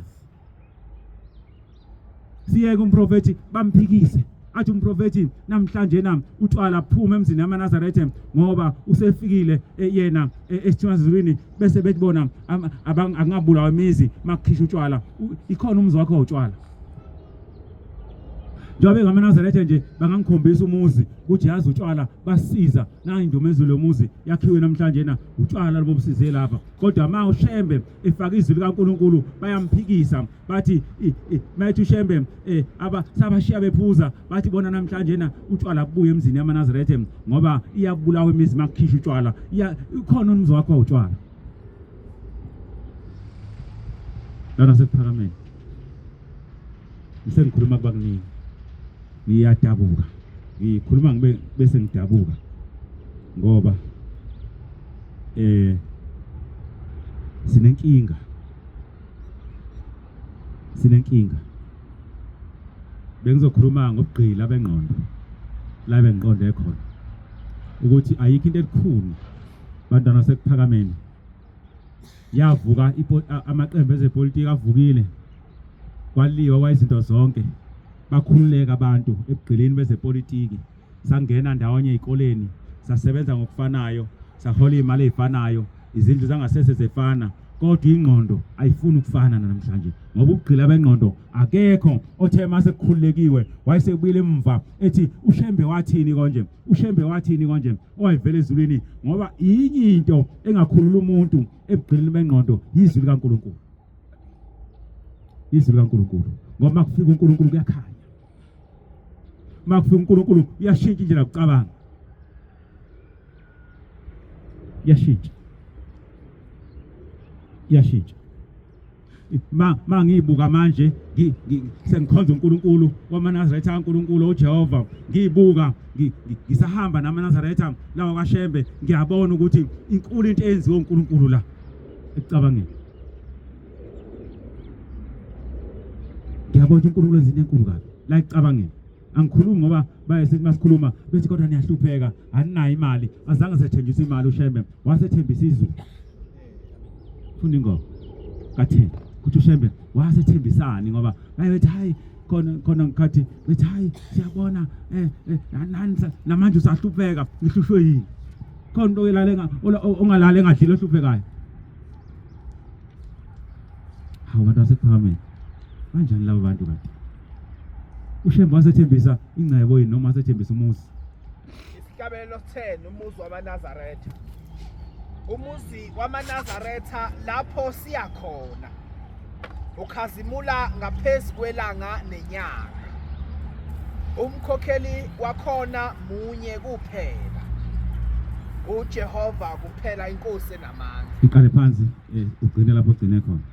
siyeke umprofeti bamphikise athi umprofeti namhlanje nami utshwala phuma emzini yamaNazaretha ngoba usefikile yena esithunazulwini bese bethi bona angabulawa imizi makukhisha utshwala ikhona umzi wakho utshwala njobe ngamaNazaretha nje bangangikhombisa umuzi ukuthi yazi utshwala basiza na indumezulu yomuzi yakhiwe namhlanje na utshwala lobusize lapha kodwa ma ushembe efaka izwi likaNkuluNkulu bayamphikisa bathi mayithi ushembe sabashiya bephuza bathi bona namhlanje na utshwala kubuye emzini yamaNazaretha ngoba iyabulawa imizi makukhisha utshwala ikhona umzi wakho utshwala lana sekuphakameni ngisengikhuluma kubakuningi ngiyadabuka ngikhuluma ngibe bese ngidabuka ngoba sinenkinga bengizokhuluma ngobugqila bengqondo la bengiqonde khona ukuthi ayikho into elikhulu bantwana sekuphakameni yavuka amaqembu ezepolitiki avukile kwaliwa kwayizinto zonke bakhululeka abantu ebugqilini bezepolitiki sangena ndawonye ezikoleni sasebenza ngokufanayo sahola imali ezifanayo izindlu zangasese zefana kodwa ingqondo ayifuni ukufana namhlanje ngoba ubugqila bengqondo akekho othe mase kukhululekiwe wayesebuyile emva ethi uShembe wathini konje owayevela ezulwini ngoba inye into engakhulula umuntu ebugqilini bengqondo izwi likaNkulunkulu ngoba makufika uNkulunkulu kuyakhanya makufika uNkulunkulu uyashintsha indlela yokucabanga yashintsha mangibuka manje sengikhonza uNkulunkulu wamaNazaretha kaNkulunkulu uJehova ngibuka ngisahamba namaNazaretha lawa kaShembe ngiyabona ukuthi inkulu into eyenziwe uNkulunkulu la ecabangeni ngiyabona uNkulunkulu ezinto enkulu kabi la ecabangeni angikhulumi ngoba bayesethi masikhuluma bethi kodwa niyahlupheka aninayo imali azange sethembisa imali uShembe wasethembisa izulu funda ingoba kaThemba ukuthi uShembe wasethembisani ngoba bayethi hayi khona ngikhathi bethi hayi siyabona namanje usahlupheka ngihlushwe yini khona into oyelalenga ongalale engadlile ohluphekayo hawu bantu basePhakameni kanjani labo bantu kanti uShembe wasethembisa ingcebo yini noma wasethembisa umuzi Isigabelo 10 umuzi wamaNazaretha umuzi wamaNazaretha lapho siya khona ukhazimula ngaphezulu kwelanga nenyanga umkhokheli wakhona munye kuphela uJehova kuphela inkosi enamandla iqale phansi ugcine lapho ugcine khona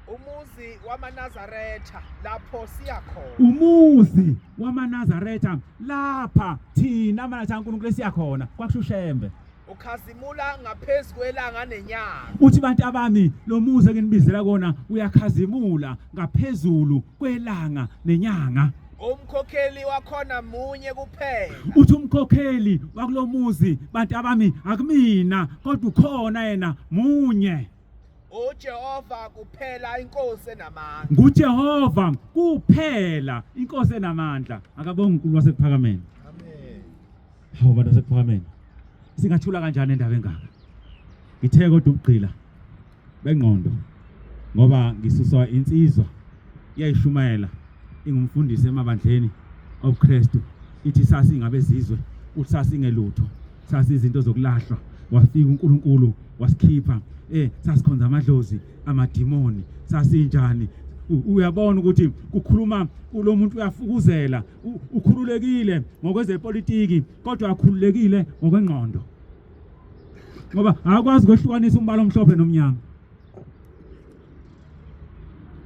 umuzi wamaNazaretha lapho siya khona umuzi wamaNazaretha lapha thina amanatha kaNkulunkulu esiya khona kwakusho uShembe ukhazimula ngaphezulu kwelanga nenyanga uthi bantu abami lo muzi enginibizela kona uyakhazimula ngaphezulu kwelanga nenyanga umkhokheli wakhona munye kuphela uthi umkhokheli wakulomuzi bantu abami akumina kodwa ukhona yena munye uJehova kuphela inkosi enamandla nguJehova kuphela inkosi enamandla akabonga uNkulunkulu wasePhakameni amen hawo bantu basePhakameni singathula kanjani endaba engaka ngithe kodwa ubugqila bengqondo ngoba ngisuswa insizwa iyayishumayela ingumfundisi emabandleni obuKristu ithi sasi ngabezizwe uthi sasi ngelutho sasi izinto zokulahlwa wafika uNkulunkulu wasikhipha sasikhonza amadlozi amadimoni sasinjani uyabona ukuthi kukhuluma lo muntu uyafukuzela ukhululekile ngokwezepolitiki kodwa akhululekile ngokwengqondo ngoba akwazi ukwehlukanisa umbala omhlophe nomnyama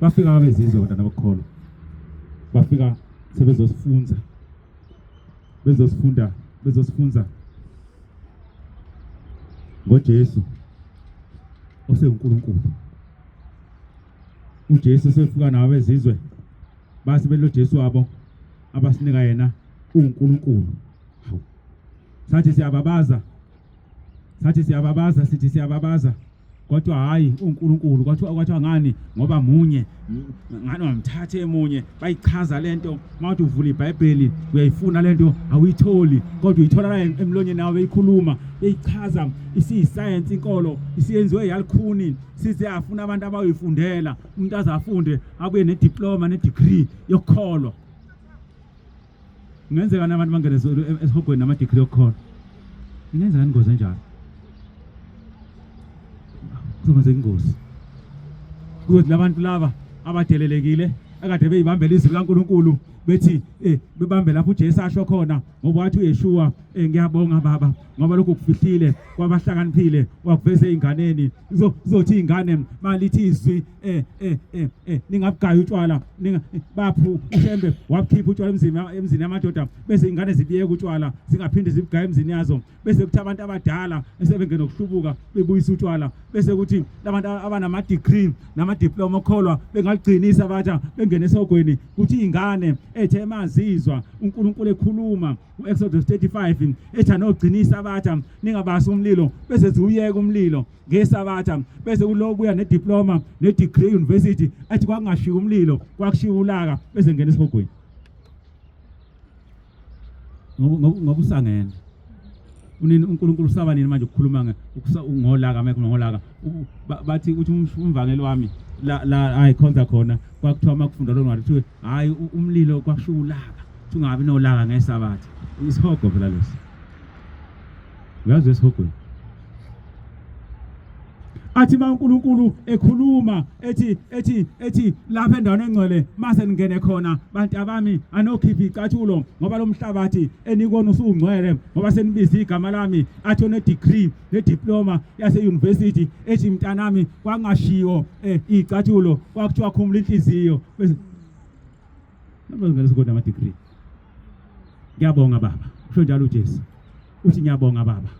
bafika abezizwe kodwa nabakholwa bafika bezosifunza ngoJesu oseNkulunkulu uJesu sefika nawo bezizwe basi belo Jesu wabo abasinika yena uNkulunkulu hawu sithi siyababaza kodwa hayi uNkulunkulu kwathiwa ngani ngoba munye ngani wamthathe emunye bayichaza lento mawuthi uvula iBhayibheli uyayifuna lento awuyitholi kodwa uyithola la emlonyeni nawe beyikhuluma beyichaza isiyiscience inkolo isiyenziwe yalikhuni size afuna abantu abayifundela umuntu azafunde abuye nediploma nedegree yokukholwa ngenzeka nabantu bangene esihogweni nama degree yokukholwa ingenzeka ingozi enjalo kuzoba ingozi kuthi labantu laba abadelelekile akade beyibambela izwi likaNkulunkulu bethi bebambe lapho uJesu asho khona ngoba wathi uYeshua ngiyabonga baba ngoba lokhu kufihlile kwabahlakaniphile wakuveza einganeni zothi ingane malithi izwi ningabugayi utshwala baphu ushembe wabukhipha utshwala emzini yamadoda bese ingane zibiyeka utshwala zingaphinde zibugaye emzini yazo bese kuthi abantu abadala esebengena ukuhlubuka bebuyisa utshwala bese kuthi labantu abanama degree nama diploma okholwa bengaligcinisa abatha bengene esogweni kuthi ingane ethe emazizwa uNkulunkulu ekhuluma uExodus 35 ethi anogcinisa abatha ningabasi umlilo bese ziuyeka umlilo ngesabatha bese kulobuya nediploma nedegree university athi kwakungashiya umlilo kwakushiya ulaka bese ngene esogweni ngokusangena unini uNkulunkulu usaba nini manje ukukhuluma ngolaka manje ngolaka bathi uthi umvangeli wami la ayikhonza khona kwakuthiwa makufunda lo ncwadi kuthiwe hayi umlilo kwakushiya ulaka ungabi nolaka ngesabatha isihogo phela leso uyazi isihogo athi uNkulunkulu ekhuluma ethi lapha endaweni engcwele mase ningene khona bantu abami anokhipha icathulo ngoba lo mhlabathi enikona usungcwele ngoba senibiza igama lami athi one degree ne diploma yase university ethi mntanami kwangashiyo icathulo kwakuthiwa khumula inhliziyo nabo ngeke sikona ama degree ngiyabonga baba usho njalo uJesu uthi ngiyabonga baba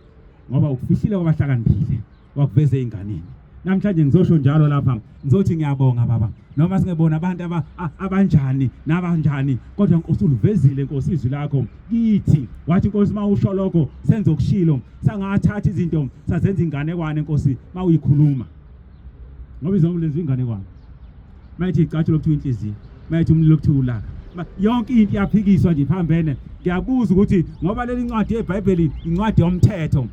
ngoba ukufihlile kwabahlakaniphile wakuveze inganeni namhlanje ngizosho njalo lapha ngizothi ngiyabonga baba noma singebona abantu abanjani nabanjani kodwa Nkosi ulivezile Nkosi izwi lakho kithi wathi Nkosi mawusho lokho senze okushilo sangathatha izinto sazenza inganekwane Nkosi mawuyikhuluma ngoba izomlenza inganekwane mayithi icathulo lokuthiwa inhliziyo mayithi umlilo lokuthiwa ulaka yonke into iyaphikiswa nje phambene ngiyabuza ukuthi ngoba leli ncwadi yeBhayibheli incwadi yomthetho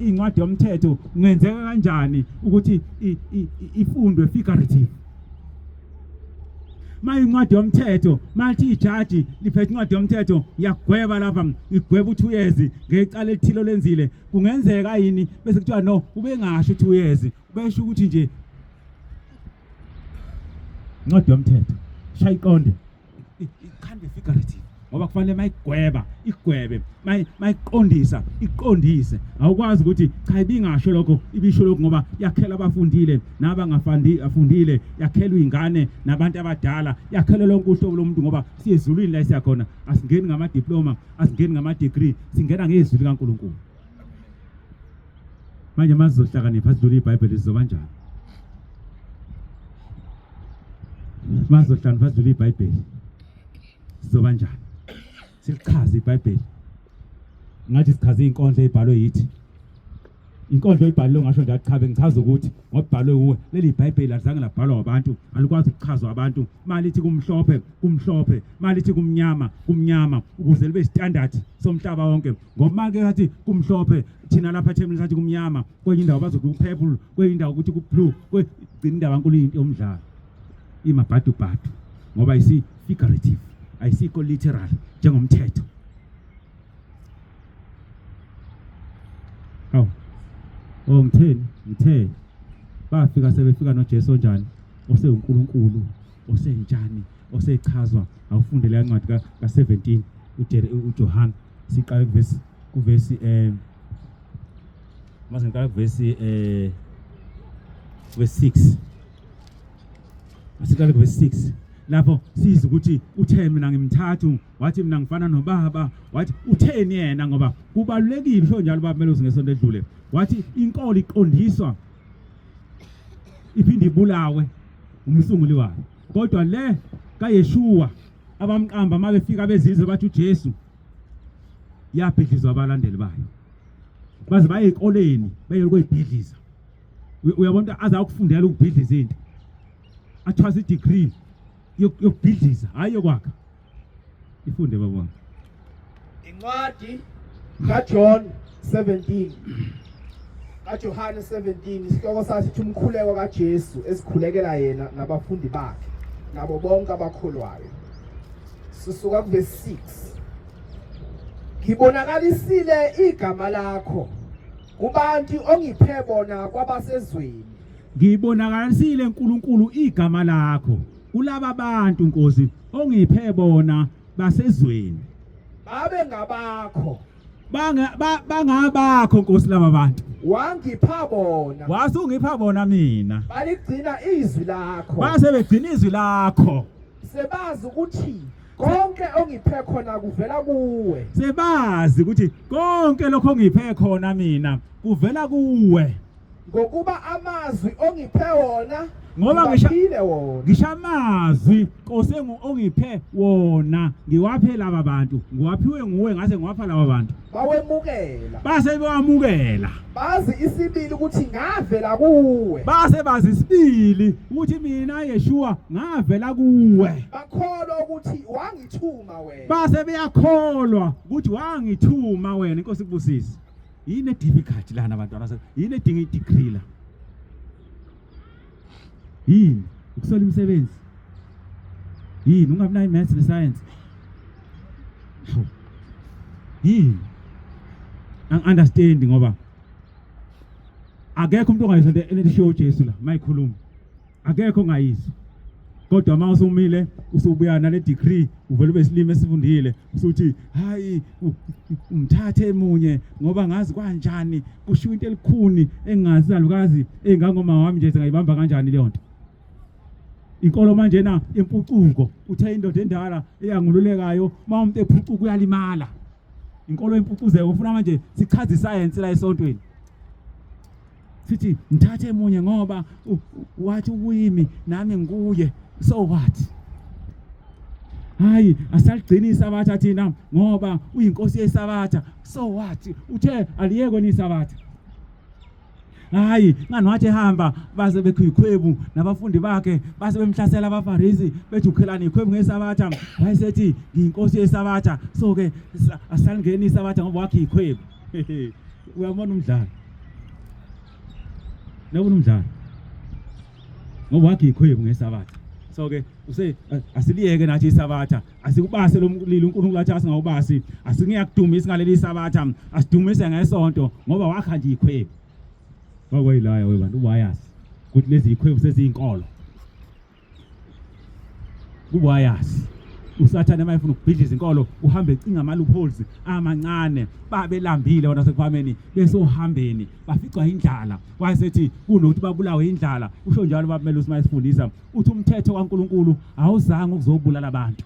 incwadi yomthetho ngenzeka kanjani ukuthi ifundwe figurative incwadi yomthetho mathi ijaji liphethe incwadi yomthetho ngiyagweba lapha ngigweba u2 years ngecala elithilo lenzile kungenzeka yini bese kuthiwa no ube ngasho 2 years besho ukuthi nje incwadi yomthetho shayiqonde it can't be figurative ngoba kufanele igwebe iqondise awukwazi ukuthi cha ibingasho lokho ibisho lokho ngoba yakhela abafundile afundile yakhelwa ingane nabantu abadala yakhela lonke uhlobo lomuntu ngoba siyezulwini la siyakhona asingeni ngama diploma asingeni ngama degree singena ngezwi likaNkulunkulu manje mazizohlakanipha sidlula iBhayibheli sizoba njani mazizohlakanipha sidlula iBhayibheli sizoba njani sichaza iBhayibheli ngathi sichaze inkondlo ebhalwe yithi inkondlo ebhalwe ngasho nje achabe ngichaza ukuthi ngobhalwe uwe leli iBhayibheli azange labhalwa abantu alikwazi ukuchazwa abantu malithi kumhlophe malithi kumnyama ukuze libe standard somhlaba wonke ngoba ke yathi kumhlophe thina lapha eThekwini sathi kumnyama kwenye indawo bazothi kupurple kwenye indawo ukuthi kublue kwegcina indawo yankulu into yomdlalo imabhadu ngoba ayisi figurative ayisiko literal njengomthetho ngithe bafika sebefika noJesu njani oseuNkulunkulu osenjani osechazwa awufundele incwadi ka17 uJohn siqala kuvesi masengiqala kuvesi 6 asiqala kuvesi 6 lapho siza ukuthi uthe mina ngimthathu wathi mina ngifana noBaba wathi utheni yena ngoba kubalulekile sho njalo baba melo singesonto edlule wathi inkolo iqondiswa iphinde ibulawe umsunguli wayo kodwa le kaYeshua abamqamba mabefika bezizwe bathi uJesu yabhidlizwa abalandeli bayo baze baye ekoleni baye ukuyibhidliza uyabona azakufundela ukubhidliza into athwasa degree yokubhidliza hayi yokwakha ifunde babona incwadi kaJohn 17 kaJohane 17 isihloko sathi umkhuleko kaJesu esikhulekela yena nabafundi bakhe nabo bonke abakholwayo sisuka kuverse 6 ngibonakalisile igama lakho kubantu ongiphe bona kwabasezweni ngibonakalisile uNkulunkulu igama lakho kulaba bantu Nkosi ongiphe bona basezweni babe ngabakho bangabakho Nkosi laba bantu wangipha bona wasungipha bona mina baligcina izwi lakho base begcina izwi lakho sebazi ukuthi konke ongiphe khona kuvela kuwe sebazi ukuthi konke lokho ongiphe khona mina kuvela kuwe ngokuba amazwi ongiphe wona ngoba ngiphile wona ngishamazwi Nkosi ongiphe wona ngiwaphe laba bantu ngiwaphiwe nguwe ngase ngiwapha laba bantu bawemukela base bewamukela bazi isibili ukuthi ngavela kuwe base bazi isibili ukuthi mina Yeshua ngavela kuwe bakholwa ukuthi wangithuma wena base beyakholwa ukuthi wangithuma wena Inkosi kubusise yini difficult lana abantwana yini edinga degree la yini ukusola imisebenzi yini ungabinayo maths ne science yini understand ngoba akekho umuntu ongayizwa leshow Jesu la mayikhuluma akekho ongayizwa kodwa mase usumile usubuya nale degree uvela besilime esifundile usuthi hayi umthathe emunye ngoba ngazi kanjani kushiwo into elikhuni engazi alukazi engangoma wami nje ngayibamba kanjani le nto inkolo manje na impucuko uthe indoda endala eyangululekayo umuntu ephucuka uyalimala inkolo impucuzeko ufuna manje sichaze iscience la esontweni sithi mthathe emunye ngoba wathi uyimi nami nguye so what hayi asaligcina isabatha thina ngoba uyinkosi yesabatha so what uthe aliyeko nisabatha hayi ngani wathi hamba base bekhikhwebu nabafundi bakhe base bemhlasela abaFarisi bethi ukhelana ikhwebu ngesabatha wayesethi ngiyinkosi yesabatha so ke asalingeni isabatha ngoba wakhe ikhwebu uyabona umdlalo nabona umdlalo ngoba wakhe ikhwebu ngesabatha so ke asiliyeke nathi isabatha asikubase lo mlilo uNkulunkulu athi asingawubasi asingiyakudumisa ngaleli sabatha asidumise ngesonto ngoba wakha nje ikhwebu bakwayilaya webantu ubayasi ukuthi lezi ikhwebu seziyinkolo kubayasi usathane mayifuna ukubhidliza inkolo uhambe ecinga ama loopholes amancane babelambile wona sekhwameni bese uhambeni baficwa indlala wayesethi kunokuthi babulawe indlala usho njalo babemele usimayisifundisa uthi umthetho kaNkuluNkulu awuzange ukuzobulala abantu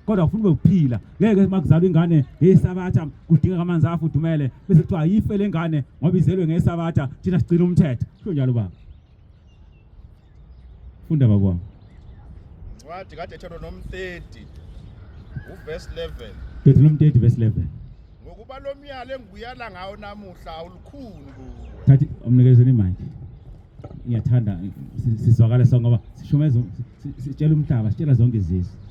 kodwa ufuna ukuphila ngeke makuzalwa ingane ngesabatha kudingeka amanzi afudumele bese kuthiwa ayife lengane ngoba izelwe ngesabatha thina sigcina umthetho usho njalo baba funda bakwami Wathi kade Deuteronomy 30 uverse 11 Deuteronomy 30 verse 11 ngokuba lo myalo engibuyala ngawo namuhla ulukhuni kuwe thathi umnikezeni imali ngiyathanda sizwakala sonke ngoba sishumeza sitshela umhlaba sitshela zonke izizwe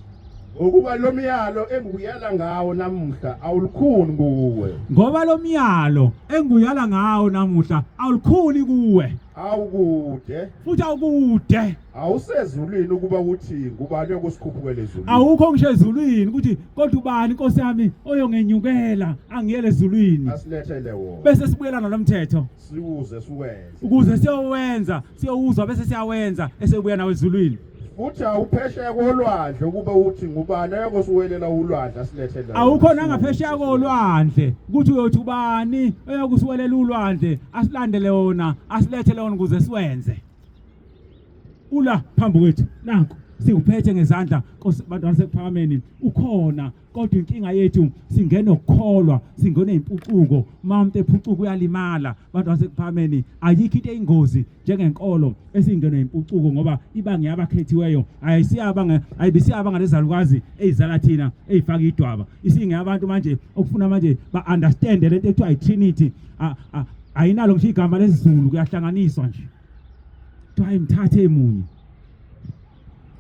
ngokuba lo myalo engibuyala ngawo namuhla awulukhuni kuwe ngoba lo myalo engiyala ngawo namuhla awulukhuni kuwe awukude futhi awukude awusezulwini ukuba uthi ngubani yokusikhuphukela ezulwini awukho ngisho ezulwini ukuthi kodwa ubani inkosi yami oyongenyukela angiyele ezulwini asilethele wona bese sibuyela nalomthetho siwuze siwenze ukuze siyowenza siyowuzwa bese siyawenza esebuya nawe ezulwini futhi awuphesheya kolwandle ukuba uthi ngubani yokusiwelela ulwandle asilethele awukho nangaphesheya kolwandle ukuthi uyothi ubani eyokusiwelela ulwandle asilandele wona asilethele wona ukuze siwenze ula phambi kwethu nanku siuphethe ngezandla Nkosi bantwana sekuphakameni ukhona kodwa inkinga yethu singena ukukholwa singene impucuko umuntu ephucuka uyalimala bantwana sekuphakameni ayikho into eyingozi njengenkolo esingene impucuko ngoba ibanga yabakhethiweyo ayibisiyabanga lezalukazi ezizala thina ezifaka idwaba isinge abantu manje okufuna manje ba understand lento ekuthiwa iTrinity ayinalo ngisho igama lesizulu kuyahlanganiswa nje kuthiwa imthathe emunye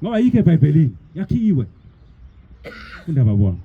ngoba yike eBhayibhelini yakhiwe undaba bwami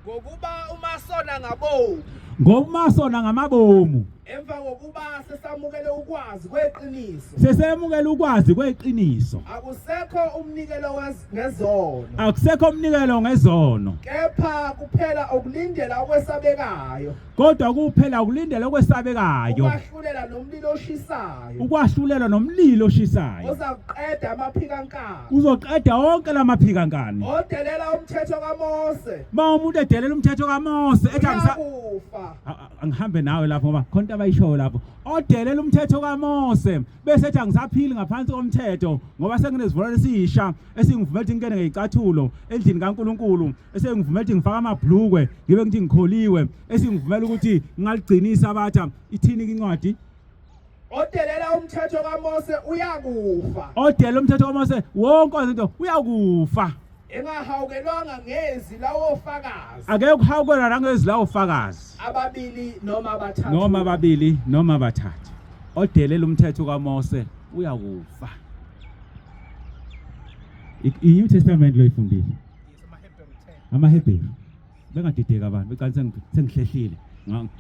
ngokuba umasona ngabomu ngoba umasona ngamabomu emva kokuba sesamukele ukwazi kweqiniso sesemukela ukwazi kweqiniso akusekho umnikelo ngezono akusekho umnikelo ngezono kepha kuphela okulindela okwesabekayo kodwa kuphela ukulindela okwesabekayo ukwahlulela nomlilo oshisayo ukwahlulela nomlilo oshisayo ozakuqeda amaphikankani uzoqeda wonke lamaphikankani odelela umthetho kaMose ma umuntu edelela umthetho kaMose ethi uyakufa angihambe nawe lapho ngoba khonto abayishoyo lapho odelela umthetho kaMose bese ethi angisaphili ngaphansi komthetho ngoba senginezivumelwano esisha esingivumela ukuthi ngene ngeyicathulo endlini kaNkuluNkulu esengivumela ukuthi ngifaka amabhlukwe ngibe ngithi ngikholiwe esingivumela ukuthi ngaligcinisa abatha ithini incwadi odelela umthetho kaMose uyakufa odelela umthetho kaMose wonke izinto uyakufa engahawukelwanga ngezi lawo fakazi ake ukuhawukela nangezila ufakazi ababili noma bathathu noma babili noma bathathu odelela umthetho kaMose uyakufa iNew Testament lo ifundile amaHebheru bengadideka abantu beqala sengihlehlile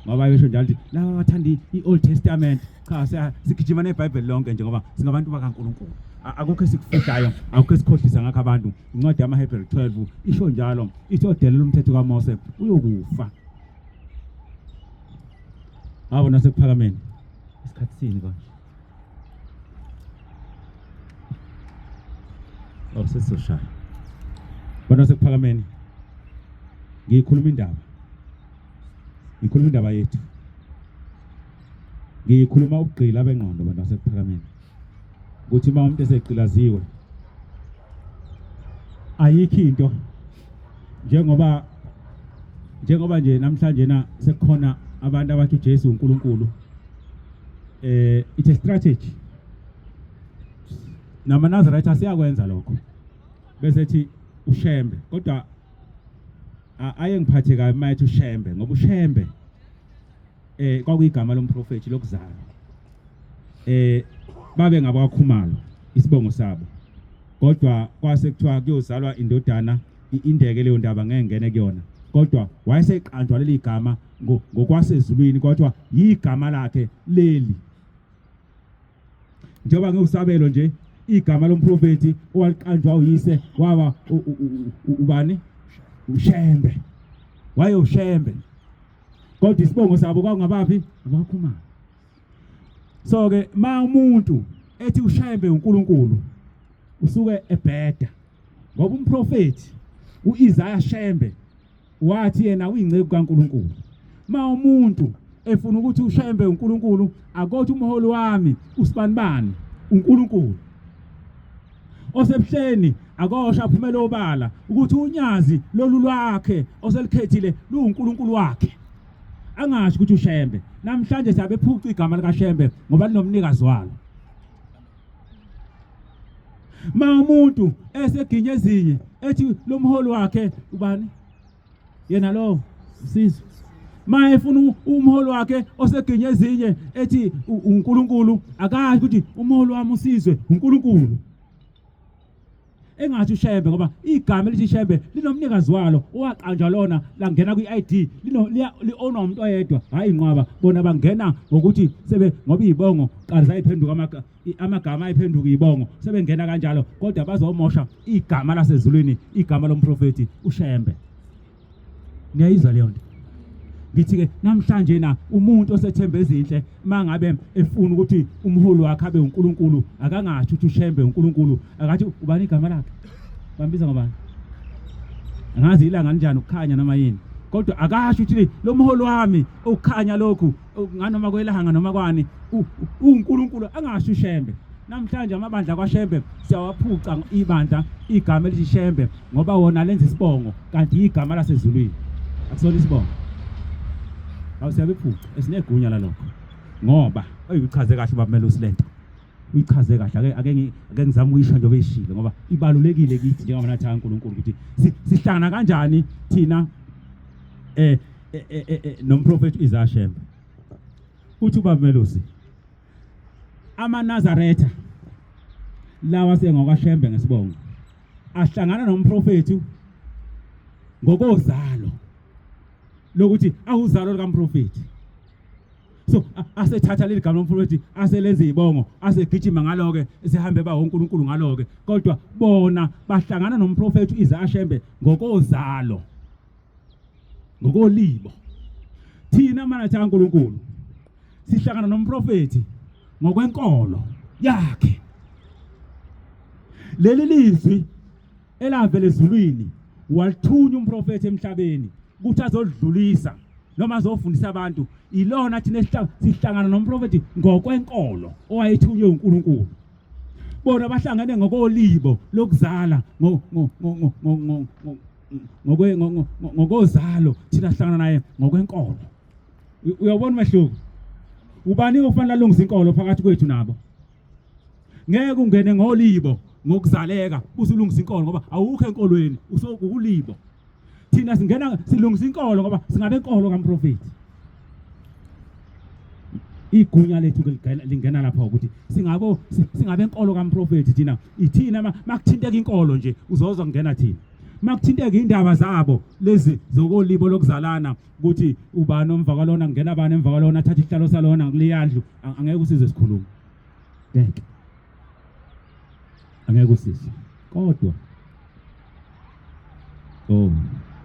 ngoba yesho njalo ukuthi laba abathanda iOld Testament cha sigijima neBhayibheli lonke nje ngoba singabantu bakaNkuluNkulu akukho esikufihlayo akukho esikhohlisa ngakho abantu incwadi yamaHebheru 12 isho njalo ithi odelela umthetho kaMose uyokufa awona sekuphakameni isikhathi sini konje sesizoshaya bona sekuphakameni ngikhuluma indaba yethu ngikhuluma ukugqila bengqondo abantu basekuphakameni ukuthi uma umuntu esegqilaziwe ayikho into njengoba nje namhlanje na sekukhona abantu abathi uJesu uNkulunkulu it's a strategy namaNazareth asiyakwenza lokho bese ethi ushembe kodwa aye ngiphathe kabi mayethi ushembe ngoba ushembe kwakuyigama lomprofeti lokuzala babe ngabakakhumalo isibongo sabo kodwa kwase kuthiwa kuyozalwa indodana indeke leyo ndaba ngeke ngene kuyona kodwa wayeseqanjwa leli gama ngokwasezulwini kodwa yigama lakhe leli njengoba ngiusabelo nje igama lomprofeti owaliqanjwa uyise waba ubani ushembe waye ushembe kodwa isibongo sabo kwangabaphi abakhumalo so ke ma umuntu ethi ushembe uNkulunkulu usuke ebheda ngoba umprofeti uIsaiah Shembe wathi yena uyingceku kaNkulunkulu ma umuntu efuna ukuthi ushembe uNkulunkulu akothi umholi wami usibanibani uNkulunkulu osebuhleni akosha aphumela obala ukuthi unyazi lolu lwakhe oselikhethile luNkulunkulu wakhe angasho ukuthi ushembe namhlanje siyabe phuca igama lika Shembe ngoba linomnikazi walo ma umuntu eseginye ezinye ethi lo mholi wakhe ubani yena lo sizwe ma efuna umholi wakhe oseginye ezinye ethi uNkulunkulu akasho ukuthi umholi wami usizwe uNkulunkulu engathi ushembe ngoba igama elithi shembe linomnikazi walo owaqanjwa lona la ngena kwi-ID li-own umuntu oyedwa hayi inqwaba bona bangena ngokuthi sebe ngoba izibongo qala zayiphenduka amagama ayiphenduka izibongo sebengena kanjalo kodwa bazomosha igama lasezulwini igama lomprofeti ushembe niyayizwa leyo nto ngithi ke namhlanje na umuntu osethembe ezinhle mangabe efuna ukuthi umholi wakhe abe uNkulunkulu akangathi ukuthi ushembe uNkulunkulu akathi ubani igama lakhe bambiza ngobani angazi ilanga kanjani ukukhanya noma yini kodwa akasho ukuthi lo mholi wami ukukhanya lokhu nganoma kwelanga noma kwani uNkulunkulu angasho ushembe namhlanje amabandla kwaShembe siyawaphuca ibandla igama elithi Shembe ngoba wona lenza isibongo kanti igama lasezulwini akusona isibongo awusiyabephuca esinegunya lalokho ngoba uyichaze kahle babamela usilento uyichaze kahle ake ngizama ukuyisho nje beyishilo ngoba ibalulekile kithi njengabanathi kaNkulunkulu ukuthi sihlangana kanjani thina nomprofeti Isaiah Shembe uthi ubamelusi amaNazaretha lawa sengokwaShembe ngesibongo ahlangana nomprofeti ngokozalo lokuthi awuzalo likaMprofeti So asethatha leli gama lomprofeti aselenza izibongo asegijima ngaloke sihambe ba uNkulunkulu ngaloke kodwa bona bahlangana nomprofeti iZashembe ngokozalo ngokolibo thina mana tha uNkulunkulu sihlangana nomprofeti ngokwenkolo yakhe leli lizwi elavela ezulwini wathunya umprofeti emhlabeni ukuthi azodlulisa noma azofundisa abantu ilona thina sihlangana nomprofeti ngokwenkolo owayethunywe uNkulunkulu bona bahlangane ngokolibo lokuzala ngokozalo thina sihlangana naye ngokwenkolo uyabona umehluko ubani ofanele alungisa inkolo phakathi kwethu nabo ngeke ungene ngolibo ngokuzaleka usulungisa inkolo ngoba awukho enkolweni usokulibo thina singena silungisa inkolo ngoba singabe enkolo kaMprofeti igunya lethu lingena lapha ukuthi singabe enkolo kaMprofeti thina ithina makuthinteka inkolo nje uzozwa kungena thina makuthinteka indaba zabo lezi zokolibo lokuzalana ukuthi ubani omvakalona kungena abani emvakalona athatha isihlalo salona kuleyandlu angeke usize sikhuluma ngeke angeke usize kodwa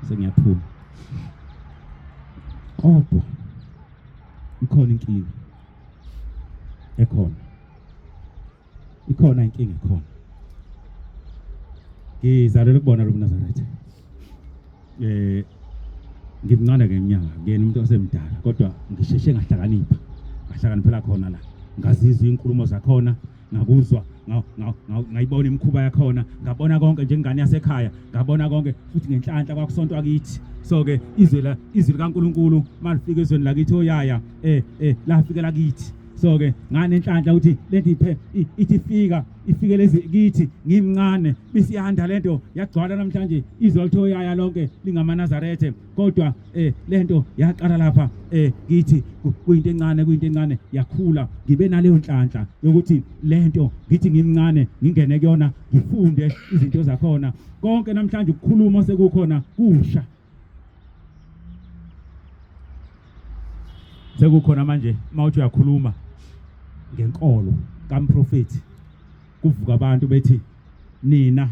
sengiyaphuma kodwa ikhona inkinga ikhona inkinga ekhona ngizalelwe kubona lo Nazaretha ngimncane ngeminyaka ngiyena umuntu osemdala kodwa ngisheshe ngahlakaniphela khona la ngazizwa inkulumo zakhona ngakuzwa ngayibona imikhuba yakhona ngabona konke njengengane yasekhaya ngabona konke futhi ngenhlanhla kwakusontwa kithi so ke izwi likaNkuluNkulu malifika ezweni lakithi oyaya lafikela kithi so ke nganenhlanhla ukuthi lento ifike lezi kithi ngimncane bisiyanda lento yagcwala namhlanje izwi lithoyaya lonke lingamaNazaretha kodwa lento yaqala lapha kithi kuyinto encane yakhula ngibe naleyo nhlanhla yokuthi lento ngithi ngimncane ngingene kuyona ngifunde izinto zakhona konke namhlanje ukukhuluma sekukhona kusha sekukhona manje mawuthi uyakhuluma ngenkolo kaMprofeti kuvuka abantu bethi nina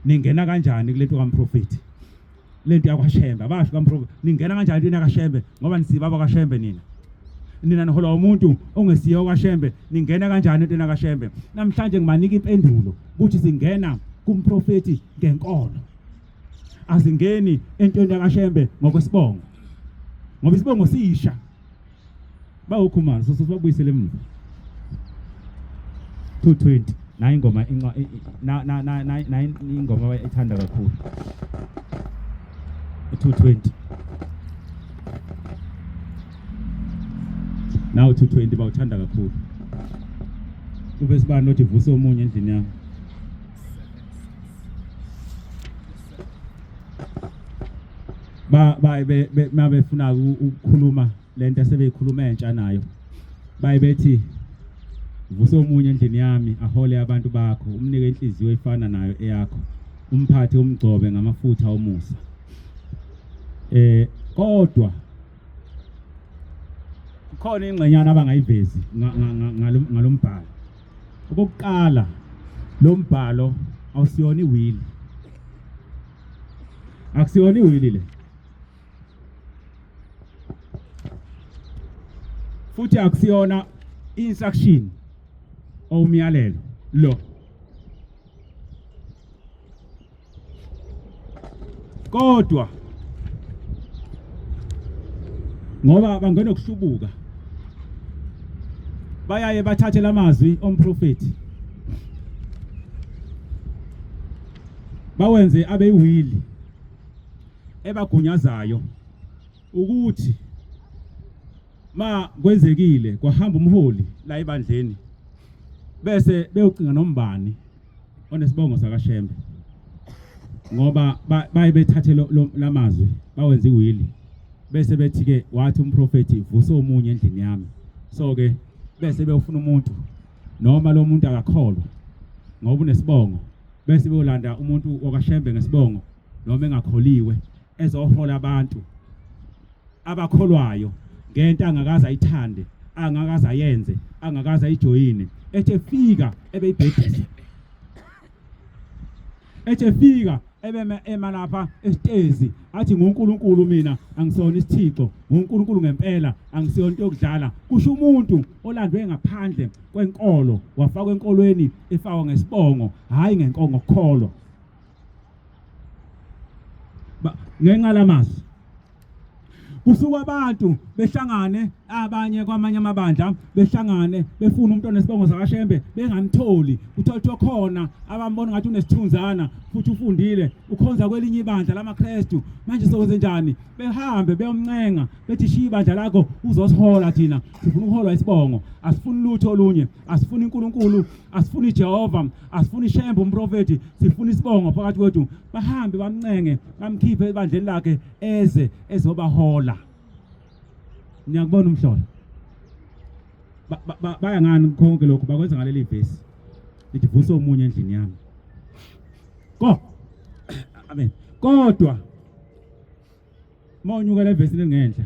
ningena kanjani kulento kaMprofeti lento yakwaShembe abasho kaMprofeti ningena kanjani into yakwaShembe ngoba nisibaba kaShembe nina nihola umuntu ongesiyo kwaShembe ningena kanjani into yakwaShembe namhlanje ngimanika impendulo ukuthi singena kuMprofeti ngenkolo asingeni entweni yakwaShembe ngokwesibongo ngoba isibongo sisha bawukhumana sosibabuyisele emuva 220 na ingoma ingoma ethanda kakhulu 220 now 220 bawuthanda kakhulu ube sibani nothi vusa omunye endlini yami mabefuna ukukhuluma lento sebeyikhuluma entsha nayo bayibethi vusa omunye endlini yami ahole abantu bakho umnike inhliziyo efana nayo eyakho umphathe umgcobe ngamafutha omusa kodwa khona ingcenyana abangayivezi ngalombhalo okokuqala lo mbhalo awusiyona iwili akusiyona iwili le futhi akusiyona instruction omyalelo lo kodwa ngoba bangena ukuhlubuka bayaye bathathe lamazwi omprofeti bawenze abe iwili ebagunyazayo ukuthi ma kwenzekile kwahamba umholi la ebandleni bese beyocinga nombani onesibongo sakaShembe ngoba bayibethathe lamazwi bawenza iwili bese bethi ke wathi umprofeti vusa omunye endlini yami so ke bese beyofuna umuntu noma lo muntu akakholwa ngoba unesibongo bese beyolanda umuntu okaShembe ngesibongo noma engakholiwe ezohola abantu abakholwayo ngento angakaza ayithande angakaza ayenze angakaza ayijoyine ethe fika ebeyibhedisa ethe fika ema lapha esitezi athi ngoNkulunkulu mina angisona isithixo ngoNkulunkulu ngempela angisiyona into yokudlala kusho umuntu olandwe ngaphandle kwenkolo wafakwa enkolweni efakwa ngesibongo hayi ngenkongo ngokukholwa ngenqala masi kusuka abantu behlangane abanye kwamanye amabandla behlangane befuna umuntu onesibongo sakaShembe bengamtholi uthola khona abambona ngathi unesithunzana futhi ufundile ukhonza kwelinye ibandla lamaKristu manje sokwenze njani behambe beyomncenga bethi shiya ibandla lakho uzosihola thina sifuna ukuholwa isibongo asifuni lutho olunye asifuni uNkulunkulu asifuni Jehova asifuni iShembe umprofeti sifuna isibongo phakathi kwethu bahambe bamncenge bamkhiphe ebandleni lakhe ezobahola Ngiyakubona umhlolo baya ngani konke lokho bakwenza ngaleli vesi lithi vusa omunye endlini yami amen kodwa mawunyuka le vesi lengenhla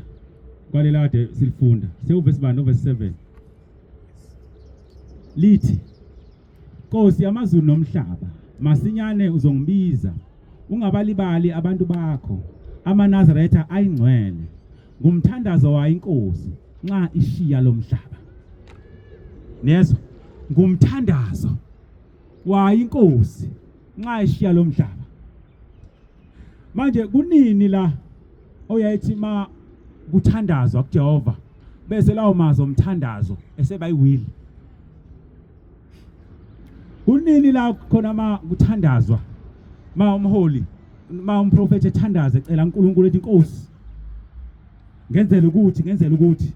kwalela kade silifunda sewuvesi bani novesi 7 lithi Nkosi yamazulu nomhlaba masinyane uzongibiza ungabalibali abantu bakho amaNazaretha ayingcwele ngumthandazo wayo inkosi nxa ishiya lomhlaba nezwe ngumthandazo wayo inkosi nxa ishiya lomhlaba manje kunini la oyayithi ma kuthandazwa kuJehova bese lawo mazo omthandazo esebayiwili kunini la khona ma kuthandazwa ma umholi ma umprofeti ethandaza ecela uNkulunkulu ethi inkosi ngenzela ukuthi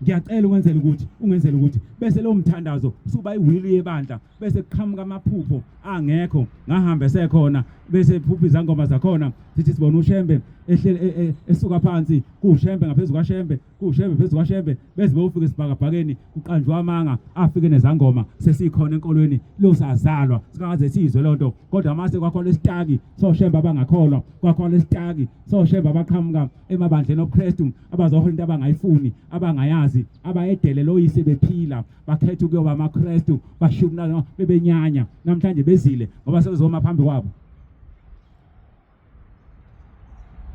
ngiyacela ukwenzela ukuthi ungenzela ukuthi bese lo mthandazo usuba iwili yebandla bese kuqhamuka amaphupho angekho ngahambe sekhona bese phupha izangoma zakhona sithi sibona uShembe ehlele esuka phansi kuShembe ngaphezulu kwaShembe kuShembe phezulu kwaShembe bese beyofika esibhakabhakeni kuqanjwa amanga afike nezangoma sesikhona enkolweni lo sazalwa singaze sizwe lonto kodwa mase kwakhona isitaki soShembe abangakholwa kwakhona isitaki soShembe abaqhamuka emabandleni obuKristu abazohola into abangayifuni abangayazi abayedele loyise bephila bakhetha ukuyoba amaKristu bashumna bebenyanya namhlanje bezile ngoba sezoma phambi kwabo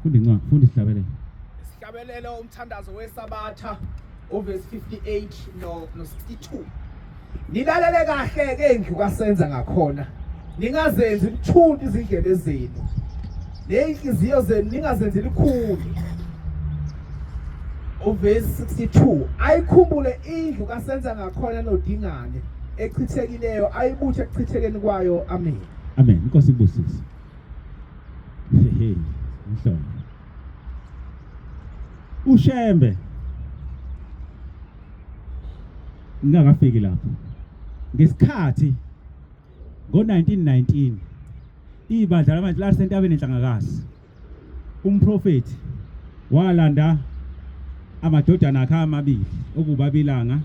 fundi sihlabelele sihlabelele umthandazo wesabatha overse 58 no 62 nilalele kahle ke endlu kasenza ngakhona ningazenzi ukuthunta izindlebe zenu neinhliziyo zenu ningazenzeli ikhulu overse 62 ayikhumbule indlu kasenza ngakhona nodingane echithekeleyo ayibuthe ekuchithekeni kwayo amen amen inkosi ibusise mhlolo uShembe ngingakafiki lapho ngesikhathi ngo1919 ibandla lamanje lasentabeni enhlangakazi umprofeti walanda amadodana akhe amabili okubabilanga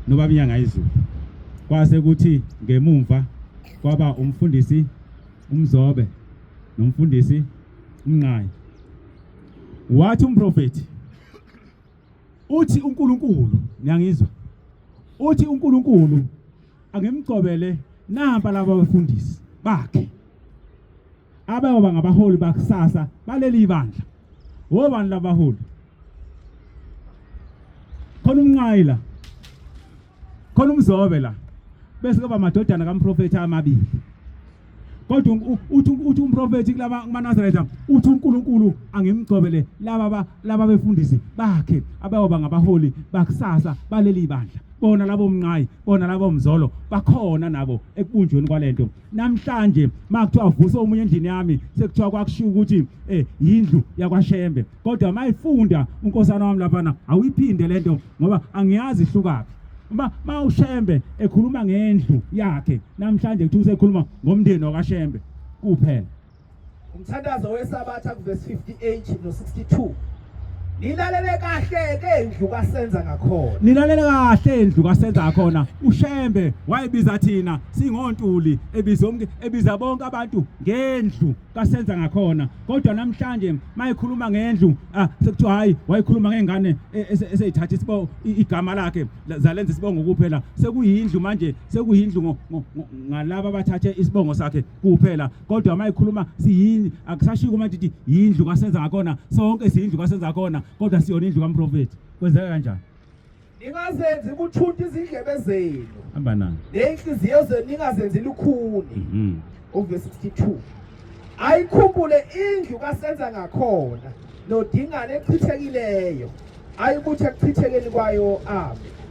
nobabinyanga izulu kwase kuthi ngemumva kwaba umfundisi uMzobe nomfundisi uMnqayi wathi umprofeti uthi uNkulunkulu ngiyangizwa uthi uNkulunkulu angimgcobele namba laba bafundisi bakhe abayoba ngabaholi bakusasa baleli ibandla wobani labaholi khona uMnqayi la khona uMzobe la bese kuba amadodana kaMprofeti amabili kodwa uthi umprofeti kulaba kumaNazaretha uthi uNkulunkulu angimgcobele laba befundisi bakhe abayoba ngabaholi bakusasa baleli ibandla bona labo Mnqayi bona labo Mzolo bakhona nabo ekubunjweni kwalento namhlanje makuthiwa avusa omunye endlini yami sekuthiwa kwakushiya ukuthi yindlu yakwaShembe kodwa mayifunda unkosana wami lapha awuyiphinde lento ngoba angiyazi ihlukaphi uma uShembe ekhuluma ngendlu yakhe namhlanje kuthi usekhuluma ngomndeni wakaShembe kuphela umthandazo wesabatha kuverse 58 no 62 nilalele kahle ke indlu kasenza ngakhona nilalele kahle endlu kasenza khona ushembe wayebiza thina singontuli ebiza bonke abantu ngendlu kasenza ngakhona kodwa namhlanje mayikhuluma ngendlu sekuthiwa hayi wayikhuluma ngengane eseyithatha igama lakhe zalenza isibongo kuphela sekuyindlu manje sekuyindlu ngalabo abathathe isibongo sakhe kuphela kodwa mayikhuluma siyini akusashiko manje ukuthi yindlu kasenza ngakhona sonke siyindlu kasenza ngakhona kodwa siyona indlu kaMprofeti kwenzeka kanjani ningazenzi ukuthunta izindlebe zenu hamba nani nenhliziyo zenu ningazenzi lukhuni uverse 62 ayikhumbule indlu kasenza ngakhona nodingane echithekileyo ayibuthe ekuchithekeni kwayo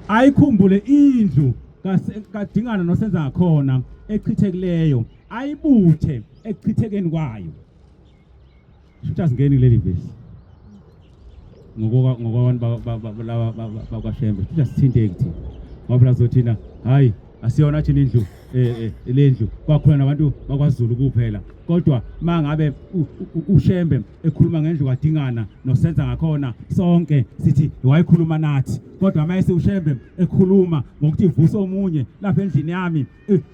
ayikhumbule indlu kadingana nosenza ngakhona echithekileyo ayibuthe ekuchithekeni kwayo shuthi singeni kuleli verse ngokubantu bakwashembe sithinte kuthi ngoba phela zothina hayi asiyona thina indlu lendlu kwakhona nabantu bakwaZulu kuphela kodwa mangabe ushembe ekhuluma ngendlu kadingana nosenza ngakhona sonke sithi wayikhuluma nathi kodwa mayese ushembe ekhuluma ngokuthi ivuso omunye lapha endlini yami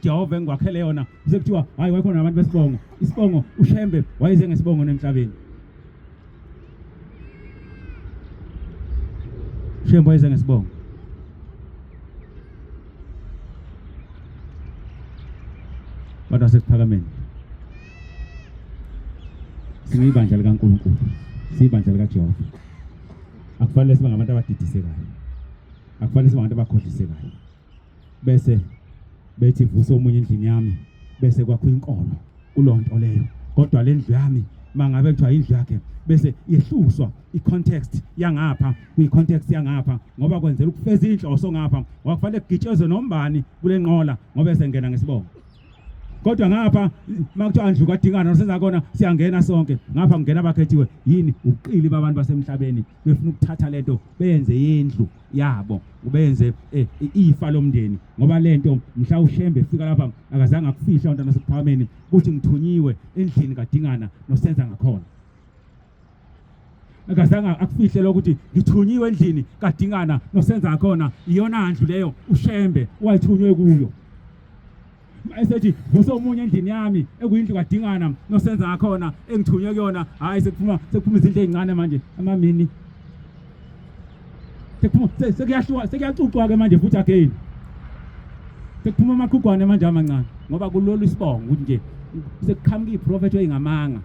Jehova engikwakhele yona sekuthiwa hayi wayikhona nabantu besibongo isibongo ushembe wayeze ngesibongo nemhlabeni Shembe wayeze ngesibongo Badwa sekuphakameni Siyibandla likaNkulunkulu siyibandla likaJehova akufanele sibe ngabantu abadidisekayo akufanele sibe ngabantu abakhohlisekayo bese bethi vuso omunye endlini yami bese kwakho inkolo kulonto leyo kodwa lendlu yami mangabe kuthiwa indlu yakhe bese yehluswa icontext yangapha kuyicontext yangapha ngoba kwenzela ukufeza inhloso ngapha wakufanele kugitshezwe nombani kule nqola ngoba esengena ngesibongo kodwa ngapha makuthiwa indlu kadingana nosenza khona siyangena sonke ngapha kungena abakhethiwe yini uqili babantu basemhlabeni befuna ukuthatha lento benze yendlu yabo ubenze ifa lomndeni ngoba lento mhla ushembe efika lapha akazange akufihla uNtana nasekuphakameni ukuthi ngithunyiwe endlini kadingana nosenza ngakhona akazange akufihle lokuthi ngithunyiwe endlini kadingana nosenza ngakhona iyona ndlu leyo ushembe wayithunywe kuyo esethi vuso omunye endlini yami ekuyindlu kadingana nosenza ngakhona engithunywe kuyona hayi sekuphuma izindlu ezincane manje amamini sekuyacucwa ke manje futhi again sekuphuma amaqhugwane manje amancane ngoba kulolu isibongo ukuthi nje sekuqhamuka iprofeti oyingamanga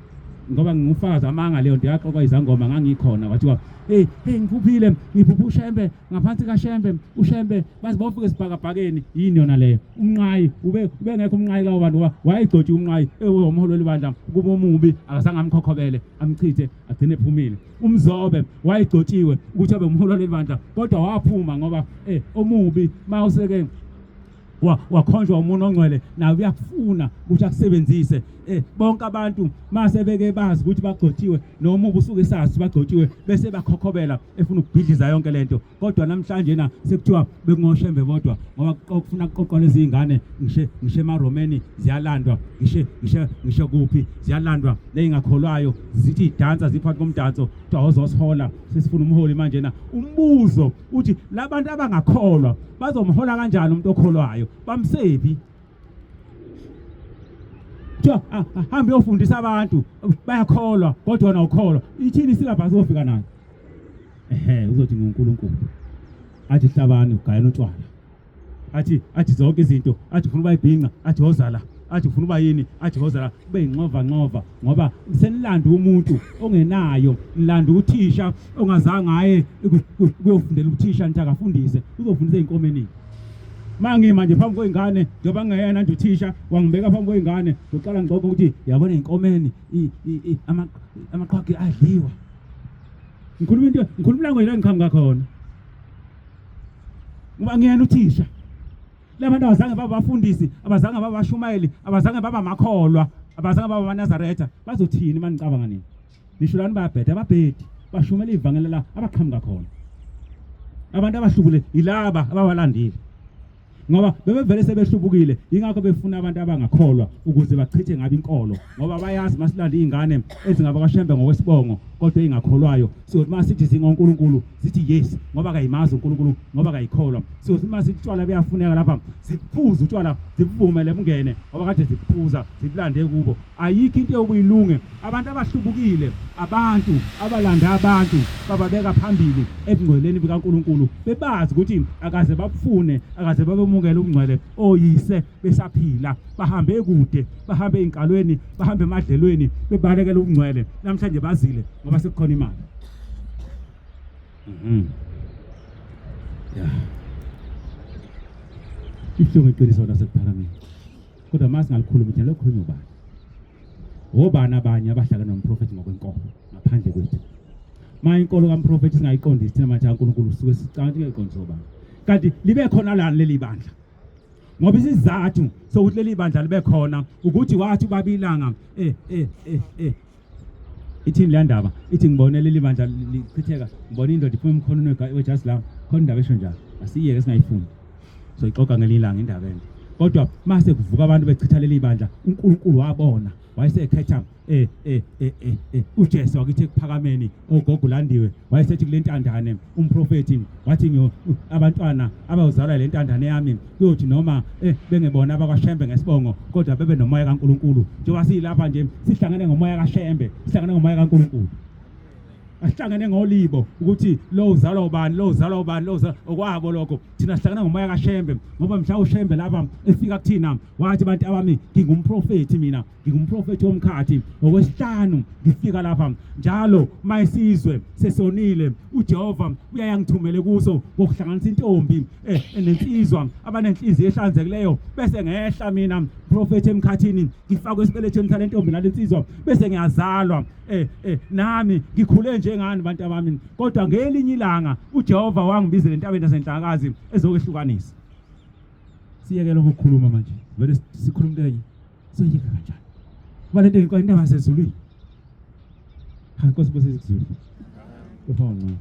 ngoba ngimufazi amanga leyo nto yaxoxa izangoma ngangikhona wathiwa hey ngikuphile ngiphupha ushembe ngaphansi kaShembe ushembe bazi bofika esibhakabhakeni yini yona leyo umnqayi ube ngekho umnqayi lawo bantu wayigcotshi umnqayi umholo libandla kuba omubi akazange amkhokhobele amchithe agcine ephumile umzobe wayigcotshiwe ukuthi abe umholo libandla kodwa waphuma ngoba omubi mawuseke wakhonjwa umuntu ongcwele nawe uyakufuna ukuthi akusebenzise bonke abantu mase beke bazi ukuthi bagcotshiwe noma ubusuke sazi bagcotshiwe bese bakhokhobela efuna ukubhidliza yonke lento kodwa namhlanje na sekuthiwa bekungoshembe bodwa ngoba ukufuna ukuqoqola izingane ngishe eMaromeni ziyalandwa ngishe kuphi ziyalandwa leyingakholwayo zithi idansa ziphansi komdanso kuthiwa ozosihola sesifuna umholi manje na umbuzo uthi labantu abangakholwa bazomhola kanjani umuntu okholwayo bamsebi hambe uyofundisa abantu bayakholwa kodwa wena ukholwa ithini silabhasi ofika nayo uzothi nguNkulunkulu athi hlabani ugayela utshwala athi zonke izinto athi ufuna bayibhinqa athi hozala athi ufuna bayini athi hozala kube inqova ngoba senilanda umuntu ongenayo nilanda uthisha ongazange aye kuyofundela uthisha nithi akafundise uzofundisa einkomeni mangi manje phambi kwengane njoba ngeyena nje uthisha wangibeka phambi kwengane uqala ngicoko ukuthi yabona einkomeni amaqhaqi adliwa ngikhuluma ngoyela ngikhamba khona ngoba ngiyena uthisha labantu abazange baba bafundisi abazange baba bashumayeli abazange baba makholwa abazange baba nazaretha bazothini manicabanga nini nishulani bayabheda ababhedi bashumela ivangela la abaqhamuka khona abantu abahlubule ilaba abawalandile ngoba bebevele sebehlubukile ingakho befuna abantu abangakholwa ukuze bachithe ngabe inkolo ngoba bayazi masilanda izingane ezingabakashembe ngokwesibongo kodwa ingakholwayo siyothi masithi zingonkulunkulu zithi yes ngoba kayimazi uNkulunkulu ngoba kayikholwa siyothi masithi utshwala buyafuneka lapha ziphuza utshwala zivumele bungene ngoba kade ziphuza ziblande kubo ayikho into yokuyilunge abantu abahlubukile abantu abalanda abantu bababeka phambili ebungcweleni bikaNkulunkulu bebazi ukuthi akaze bafune akaze babemukele ubungcwele oyise besaphila bahambe kude bahambe inkalweni bahambe emadlelweni bebalekela ubungcwele namhlanje bazile ngoba sekukhona imali yeah ihlungu iqiniso lasekuphakameni kodwa mase ngalikhuluma ukuthi lokhulunywa ubani obani abanye abahlangana nomprofeti ngokwenkolo ngaphandle kwethu manje inkolo kaMprofeti singayiqondisi thina manje uNkulunkulu suke sicabanga ngeqondiso bani kanti libe khona lana leli bandla ngoba isizathu sokuthi leli bandla libe khona ukuthi wathi babilanga ithini le ndaba ithi ngibone leli bandla lichitheka ngibona indoda iphuma emkhonweni weJust la khona indaba esho njalo asiyeke singayifuni so ixoxa ngelilanga indaba ende kodwa mase kuvuka abantu bechitha leli bandla uNkulunkulu wabona wayesekhetha uJesu wakithi ekuphakameni ogogo landiwe wayesethi kule ntandane umprofeti wathi abantwana abazalwa le ntandane yami kuyothi noma bengebona abakwashembe ngesibongo kodwa bebe nomoya kaNkulunkulu njengoba silapha nje sihlangane ngomoya kaShembe sihlangane ngomoya kaNkulunkulu asihlangane ngolibo ukuthi lo uzalwa ubani lo uzalwa ubani lo okwabo lokho thina sihlangana ngomoya kaShembe ngoba mhla uShembe lapha efika kuthina wathi abantu abami ngingumprofeti mina ngingumprofeti womkhathi ngokwesihlanu ngifika lapha njalo mayisizwe sesonile uJehova uyayangithumele kuso ngokuhlanganisa intombi nensizwa abanenhliziyo ehlanzekileyo bese ngehla mina profeti emkhathini ngifakwe esibelethweni sale ntombi nalensizwa bese ngiyazalwa nami ngikhule njengani bantu abami kodwa ngelinye ilanga uJehova wangibizela entabeni yasenhlakazi ezokwehlukanisa siyekela ukukhuluma manje vele sikhuluma enye soyika kanjani balente inkonzo indaba yasezulwini ha Nkosi bose sikuzulu ufawunqa